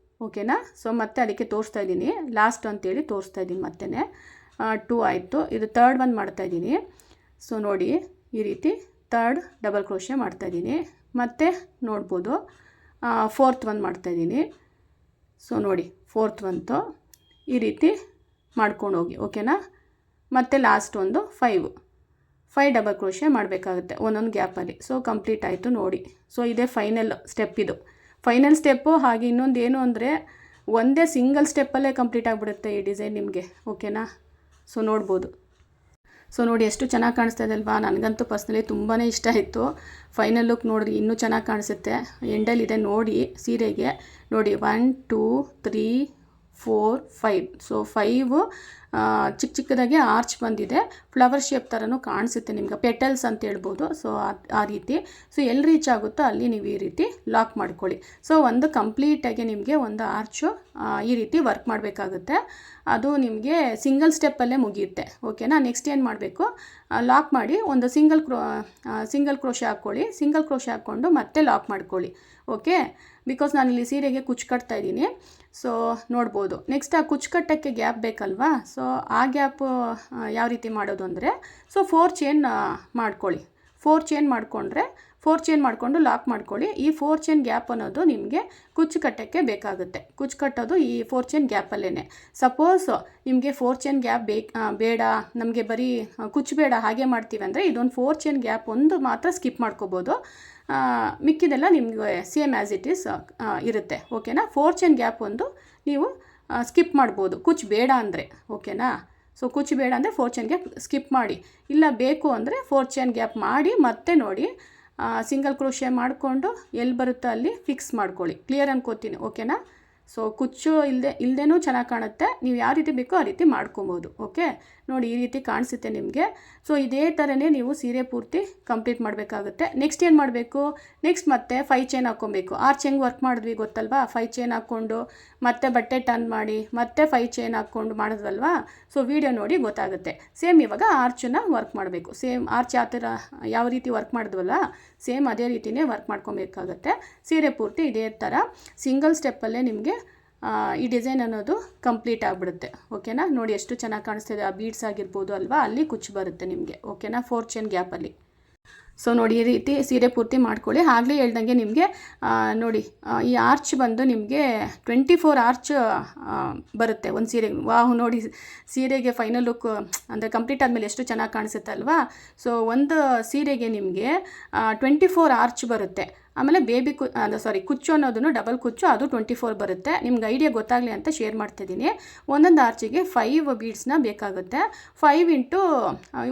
ಓಕೆನಾ. ಸೊ ಮತ್ತೆ ಅದಕ್ಕೆ ತೋರಿಸ್ತಾ ಇದ್ದೀನಿ, ಲಾಸ್ಟ್ ಅಂತೇಳಿ ತೋರಿಸ್ತಾ ಇದ್ದೀನಿ. ಮತ್ತೆ 2 ಆಯಿತು. ಇದು 3rd ಒನ್ ಮಾಡ್ತಾಯಿದ್ದೀನಿ. ಸೊ ನೋಡಿ ಈ ರೀತಿ 3rd ಡಬಲ್ ಕ್ರೋಶೆ ಮಾಡ್ತಾಯಿದ್ದೀನಿ. ಮತ್ತೆ ನೋಡ್ಬೋದು 4th ಒನ್ ಮಾಡ್ತಾಯಿದ್ದೀನಿ. ಸೊ ನೋಡಿ 4th ಒಂದು ಈ ರೀತಿ ಮಾಡ್ಕೊಂಡು ಹೋಗಿ. ಓಕೆನಾ. ಮತ್ತು ಲಾಸ್ಟ್ ಒಂದು 5 ಡಬಲ್ ಕ್ರೋಶೆ ಮಾಡಬೇಕಾಗುತ್ತೆ ಒಂದೊಂದು ಗ್ಯಾಪಲ್ಲಿ. ಸೊ ಕಂಪ್ಲೀಟ್ ಆಯಿತು ನೋಡಿ. ಸೊ ಇದೇ ಫೈನಲ್ ಸ್ಟೆಪ್. ಇದು ಫೈನಲ್ ಸ್ಟೆಪ್ಪು. ಹಾಗೆ ಇನ್ನೊಂದು ಏನು ಅಂದರೆ ಒಂದೇ ಸಿಂಗಲ್ ಸ್ಟೆಪ್ಪಲ್ಲೇ ಕಂಪ್ಲೀಟ್ ಆಗಿಬಿಡುತ್ತೆ ಈ ಡಿಸೈನ್ ನಿಮಗೆ. ಓಕೆನಾ. ಸೊ ನೋಡ್ಬೋದು. ಸೊ ನೋಡಿ ಎಷ್ಟು ಚೆನ್ನಾಗಿ ಕಾಣಿಸ್ತಾ ಇದೆ ಅಲ್ವಾ. ನನಗಂತೂ ಪರ್ಸ್ನಲಿ ತುಂಬಾ ಇಷ್ಟ ಆಯಿತು. ಫೈನಲ್ ಲುಕ್ ನೋಡಿರಿ ಇನ್ನೂ ಚೆನ್ನಾಗಿ ಕಾಣಿಸುತ್ತೆ. ಎಂಡಲ್ಲಿದೆ ನೋಡಿ ಸೀರೆಗೆ. ನೋಡಿ 1 2 3 4 5. ಸೊ 5 ಚಿಕ್ಕದಾಗಿ ಆರ್ಚ್ ಬಂದಿದೆ. ಫ್ಲವರ್ ಶೇಪ್ ಥರನೂ ಕಾಣಿಸುತ್ತೆ ನಿಮ್ಗೆ, ಪೆಟಲ್ಸ್ ಅಂತ ಹೇಳ್ಬೋದು. ಸೊ ಆ ರೀತಿ. ಸೊ ಎಲ್ಲಿ ರೀಚ್ ಆಗುತ್ತೋ ಅಲ್ಲಿ ನೀವು ಈ ರೀತಿ ಲಾಕ್ ಮಾಡ್ಕೊಳ್ಳಿ. ಸೊ ಒಂದು ಕಂಪ್ಲೀಟಾಗಿ ನಿಮಗೆ ಒಂದು ಆರ್ಚು ಈ ರೀತಿ ವರ್ಕ್ ಮಾಡಬೇಕಾಗುತ್ತೆ. ಅದು ನಿಮಗೆ ಸಿಂಗಲ್ ಸ್ಟೆಪ್ಪಲ್ಲೇ ಮುಗಿಯುತ್ತೆ. ಓಕೆನಾ. ನೆಕ್ಸ್ಟ್ ಏನು ಮಾಡಬೇಕು, ಲಾಕ್ ಮಾಡಿ ಒಂದು ಸಿಂಗಲ್ ಕ್ರೋಶೆ ಹಾಕ್ಕೊಳ್ಳಿ. ಸಿಂಗಲ್ ಕ್ರೋಶೆ ಹಾಕ್ಕೊಂಡು ಮತ್ತೆ ಲಾಕ್ ಮಾಡ್ಕೊಳ್ಳಿ. ಓಕೆ. ಬಿಕಾಸ್ ನಾನಿಲ್ಲಿ ಸೀರೆಗೆ ಕುಚ್ಚು ಕಟ್ತಾ ಇದ್ದೀನಿ. ಸೊ ನೋಡ್ಬೋದು. ನೆಕ್ಸ್ಟ್ ಆ ಕುಚ್ಚು ಕಟ್ಟೋಕ್ಕೆ ಗ್ಯಾಪ್ ಬೇಕಲ್ವಾ. ಸೊ ಆ ಗ್ಯಾಪು ಯಾವ ರೀತಿ ಮಾಡೋದು ಅಂದರೆ, ಸೊ 4 ಚೈನ್ ಮಾಡ್ಕೊಳ್ಳಿ. 4 ಚೈನ್ ಮಾಡಿಕೊಂಡ್ರೆ 4 ಚೈನ್ ಮಾಡಿಕೊಂಡು ಲಾಕ್ ಮಾಡ್ಕೊಳ್ಳಿ. ಈ 4 ಚೈನ್ ಗ್ಯಾಪ್ ಅನ್ನೋದು ನಿಮಗೆ ಕುಚ್ಚು ಕಟ್ಟೋಕ್ಕೆ ಬೇಕಾಗುತ್ತೆ. ಕುಚ್ಚು ಕಟ್ಟೋದು ಈ 4 ಚೈನ್ ಗ್ಯಾಪಲ್ಲೇ. ಸಪೋಸ್ ನಿಮಗೆ 4 ಚೈನ್ ಗ್ಯಾಪ್ ಬೇಡ, ನಮಗೆ ಬರೀ ಕುಚ್ಚು ಬೇಡ ಹಾಗೆ ಮಾಡ್ತೀವಿ ಅಂದರೆ ಇದೊಂದು 4 ಚೈನ್ ಗ್ಯಾಪ್ ಒಂದು ಮಾತ್ರ ಸ್ಕಿಪ್ ಮಾಡ್ಕೋಬೋದು. ಮಿಕ್ಕಿದೆಲ್ಲ ನಿಮಗೆ ಸೇಮ್ ಆ್ಯಸ್ ಇಟ್ ಈಸ್ ಇರುತ್ತೆ. ಓಕೆನಾ. 4 ಚೈನ್ ಗ್ಯಾಪ್ ಒಂದು ನೀವು ಸ್ಕಿಪ್ ಮಾಡ್ಬೋದು ಕುಚ್ಚು ಬೇಡ ಅಂದರೆ. ಓಕೆನಾ. ಸೊ ಕುಚ್ಚು ಬೇಡ ಅಂದರೆ 4 ಚೈನ್ ಗ್ಯಾಪ್ ಸ್ಕಿಪ್ ಮಾಡಿ. ಇಲ್ಲ ಬೇಕು ಅಂದರೆ 4 ಚೈನ್ ಗ್ಯಾಪ್ ಮಾಡಿ ಮತ್ತೆ ನೋಡಿ ಸಿಂಗಲ್ ಕ್ರೋಶೆ ಮಾಡಿಕೊಂಡು ಎಲ್ಲಿ ಬರುತ್ತೋ ಅಲ್ಲಿ ಫಿಕ್ಸ್ ಮಾಡ್ಕೊಳ್ಳಿ. ಕ್ಲಿಯರ್ ಅನ್ಕೋತೀನಿ. ಓಕೆನಾ. ಸೊ ಕುಚ್ಚು ಇಲ್ಲದೇನೂ ಚೆನ್ನಾಗಿ ಕಾಣುತ್ತೆ. ನೀವು ಯಾವ ರೀತಿ ಬೇಕೋ ಆ ರೀತಿ ಮಾಡ್ಕೊಬೋದು. ಓಕೆ. ನೋಡಿ ಈ ರೀತಿ ಕಾಣಿಸುತ್ತೆ ನಿಮಗೆ. ಸೊ ಇದೇ ಥರನೇ ನೀವು ಸೀರೆ ಪೂರ್ತಿ ಕಂಪ್ಲೀಟ್ ಮಾಡಬೇಕಾಗುತ್ತೆ. ನೆಕ್ಸ್ಟ್ ಏನು ಮಾಡಬೇಕು, ನೆಕ್ಸ್ಟ್ ಮತ್ತೆ 5 ಚೈನ್ ಹಾಕ್ಕೊಬೇಕು. ಆರ್ಚ್ ಹೆಂಗೆ ವರ್ಕ್ ಮಾಡಿದ್ವಿ ಗೊತ್ತಲ್ವಾ. 5 ಚೈನ್ ಹಾಕ್ಕೊಂಡು ಮತ್ತೆ ಬಟ್ಟೆ ಟರ್ನ್ ಮಾಡಿ ಮತ್ತೆ 5 ಚೈನ್ ಹಾಕ್ಕೊಂಡು ಮಾಡಿದ್ವಲ್ವಾ. ಸೊ ವಿಡಿಯೋ ನೋಡಿ ಗೊತ್ತಾಗುತ್ತೆ. ಸೇಮ್ ಇವಾಗ ಆರ್ಚನ್ನ ವರ್ಕ್ ಮಾಡಬೇಕು. ಸೇಮ್ ಆರ್ಚ್ ಯಾವ ರೀತಿ ವರ್ಕ್ ಮಾಡಿದ್ವಲ್ಲ ಸೇಮ್ ಅದೇ ರೀತಿಯೇ ವರ್ಕ್ ಮಾಡ್ಕೊಬೇಕಾಗತ್ತೆ. ಸೀರೆ ಪೂರ್ತಿ ಇದೇ ಥರ ಸಿಂಗಲ್ ಸ್ಟೆಪ್ಪಲ್ಲೇ ನಿಮಗೆ ಈ ಡಿಸೈನ್ ಅನ್ನೋದು ಕಂಪ್ಲೀಟ್ ಆಗಿಬಿಡುತ್ತೆ. ಓಕೆನಾ. ನೋಡಿ ಎಷ್ಟು ಚೆನ್ನಾಗಿ ಕಾಣಿಸ್ತಿದೆ. ಆ ಬೀಡ್ಸ್ ಆಗಿರ್ಬೋದು ಅಲ್ವಾ, ಅಲ್ಲಿ ಕುಚ್ಚು ಬರುತ್ತೆ ನಿಮಗೆ. ಓಕೆನಾ. 4 ಚೈನ್ ಗ್ಯಾಪಲ್ಲಿ. ಸೊ ನೋಡಿ ಈ ರೀತಿ ಸೀರೆ ಪೂರ್ತಿ ಮಾಡ್ಕೊಳ್ಳಿ. ಆಗಲೇ ಹೇಳ್ದಂಗೆ ನಿಮಗೆ ನೋಡಿ ಈ ಆರ್ಚ್ ಬಂದು ನಿಮಗೆ 24 ಆರ್ಚ್ ಬರುತ್ತೆ ಒಂದು ಸೀರೆಗೆ. ವಾಹ್ ನೋಡಿ ಸೀರೆಗೆ ಫೈನಲ್ ಲುಕ್ ಅಂದರೆ ಕಂಪ್ಲೀಟ್ ಆದಮೇಲೆ ಎಷ್ಟು ಚೆನ್ನಾಗಿ ಕಾಣಿಸುತ್ತೆ ಅಲ್ವಾ. ಸೊ ಒಂದು ಸೀರೆಗೆ ನಿಮಗೆ 24 ಆರ್ಚ್ ಬರುತ್ತೆ. ಆಮೇಲೆ ಕುಚ್ಚು ಅನ್ನೋದನ್ನು ಡಬಲ್ ಕುಚ್ಚು, ಅದು 24 ಬರುತ್ತೆ. ನಿಮ್ಗೆ ಐಡಿಯಾ ಗೊತ್ತಾಗಲಿ ಅಂತ ಶೇರ್ ಮಾಡ್ತಿದ್ದೀನಿ. ಒಂದೊಂದು ಆರ್ಚಿಗೆ 5 ಬೀಡ್ಸ್ನ ಬೇಕಾಗುತ್ತೆ. 5 ಇಂಟು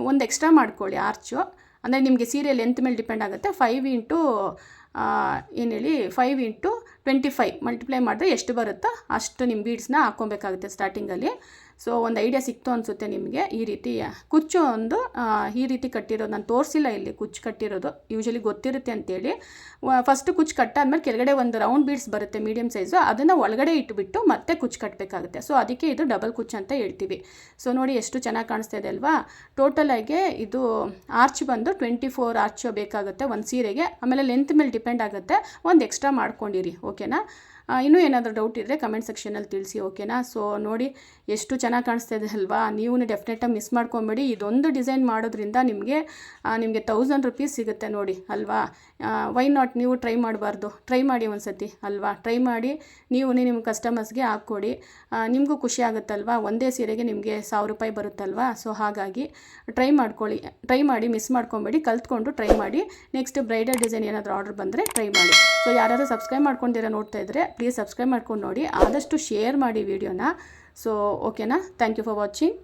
ಒಂದು ಎಕ್ಸ್ಟ್ರಾ ಮಾಡ್ಕೊಳ್ಳಿ ಆರ್ಚು. ಅಂದರೆ ನಿಮಗೆ ಸೀರೆ ಲೆಂತ್ ಮೇಲೆ ಡಿಪೆಂಡ್ ಆಗುತ್ತೆ. 5 ಇಂಟು 5 ಇಂಟು 25 ಮಲ್ಟಿಪ್ಲೈ ಮಾಡಿದ್ರೆ ಎಷ್ಟು ಬರುತ್ತೋ ಅಷ್ಟು ನಿಮ್ಮ ಬೀಡ್ಸ್ನ ಹಾಕ್ಕೊಬೇಕಾಗುತ್ತೆ ಸ್ಟಾರ್ಟಿಂಗಲ್ಲಿ. ಸೊ ಒಂದು ಐಡಿಯಾ ಸಿಕ್ತು ಅನಿಸುತ್ತೆ ನಿಮಗೆ. ಈ ರೀತಿ ಕುಚ್ಚು ಒಂದು ಈ ರೀತಿ ಕಟ್ಟಿರೋದು ನಾನು ತೋರಿಸಿಲ್ಲ ಇಲ್ಲಿ ಕುಚ್ಚು ಕಟ್ಟಿರೋದು, ಯೂಶಲಿ ಗೊತ್ತಿರುತ್ತೆ ಅಂತೇಳಿ. ಫಸ್ಟ್ ಕುಚ್ಚು ಕಟ್ಟಾದ್ಮೇಲೆ ಕೆಳಗಡೆ ಒಂದು ರೌಂಡ್ ಬೀಡ್ಸ್ ಬರುತ್ತೆ ಮೀಡಿಯಮ್ ಸೈಜು, ಅದನ್ನು ಒಳಗಡೆ ಇಟ್ಬಿಟ್ಟು ಮತ್ತೆ ಕುಚ್ಚು ಕಟ್ಟಬೇಕಾಗುತ್ತೆ. ಸೊ ಅದಕ್ಕೆ ಇದು ಡಬಲ್ ಕುಚ್ಚು ಅಂತ ಹೇಳ್ತೀವಿ. ಸೊ ನೋಡಿ ಎಷ್ಟು ಚೆನ್ನಾಗಿ ಕಾಣಿಸ್ತಾ ಇದೆ ಅಲ್ವಾ. ಟೋಟಲಾಗಿ ಇದು ಆರ್ಚ್ ಬಂದು 24 ಆರ್ಚ್ ಬೇಕಾಗುತ್ತೆ ಒಂದು ಸೀರೆಗೆ. ಆಮೇಲೆ ಲೆಂತ್ ಮೇಲೆ ಡಿಪೆಂಡ್ ಆಗುತ್ತೆ, ಒಂದು ಎಕ್ಸ್ಟ್ರಾ ಮಾಡ್ಕೊಂಡಿರಿ, ಓಕೆನಾ. ಇನ್ನೂ ಏನಾದರೂ ಡೌಟ್ ಇದ್ದರೆ ಕಮೆಂಟ್ ಸೆಕ್ಷನಲ್ಲಿ ತಿಳಿಸಿ, ಓಕೆನಾ. ಸೊ ನೋಡಿ ಎಷ್ಟು ಚೆನ್ನಾಗಿ ಕಾಣಿಸ್ತಾ ಇದೆ ಅಲ್ವಾ. ನೀವು ಡೆಫಿನೆಟಾಗಿ ಮಿಸ್ ಮಾಡ್ಕೊಬೇಡಿ. ಇದೊಂದು ಡಿಸೈನ್ ಮಾಡೋದ್ರಿಂದ ನಿಮಗೆ 1000 ರೂಪೀಸ್ ಸಿಗುತ್ತೆ ನೋಡಿ ಅಲ್ವಾ. ವೈ ನಾಟ್, ನೀವು ಟ್ರೈ ಮಾಡಬಾರ್ದು? ಟ್ರೈ ಮಾಡಿ ಒಂದು ಸತಿ ಅಲ್ವಾ. ಟ್ರೈ ಮಾಡಿ ನೀವು ನಿಮ್ಮ ಕಸ್ಟಮರ್ಸ್ಗೆ ಹಾಕ್ಕೊಡಿ, ನಿಮಗೂ ಖುಷಿ ಆಗುತ್ತಲ್ವಾ. ಒಂದೇ ಸೀರೆಗೆ ನಿಮಗೆ 1000 ರೂಪಾಯಿ ಬರುತ್ತಲ್ವಾ. ಸೊ ಹಾಗಾಗಿ ಟ್ರೈ ಮಾಡ್ಕೊಳ್ಳಿ, ಟ್ರೈ ಮಾಡಿ, ಮಿಸ್ ಮಾಡ್ಕೊಬೇಡಿ, ಕಲ್ತ್ಕೊಂಡು ಟ್ರೈ ಮಾಡಿ. ನೆಕ್ಸ್ಟ್ ಬ್ರೈಡಲ್ ಡಿಸೈನ್ ಏನಾದರೂ ಆರ್ಡರ್ ಬಂದರೆ ಟ್ರೈ ಮಾಡಿ. ಸೊ ಯಾರಾದರೂ ಸಬ್ಸ್ಕ್ರೈಬ್ ಮಾಡ್ಕೊಂಡಿರೋ ನೋಡ್ತಾ ಇದ್ದರೆ ಪ್ಲೀಸ್ ಸಬ್ಸ್ಕ್ರೈಬ್ ಮಾಡ್ಕೊಂಡು ನೋಡಿ, ಆದಷ್ಟು ಶೇರ್ ಮಾಡಿ ವಿಡಿಯೋನ. ಸೊ ಓಕೆನಾ. Thank you for watching.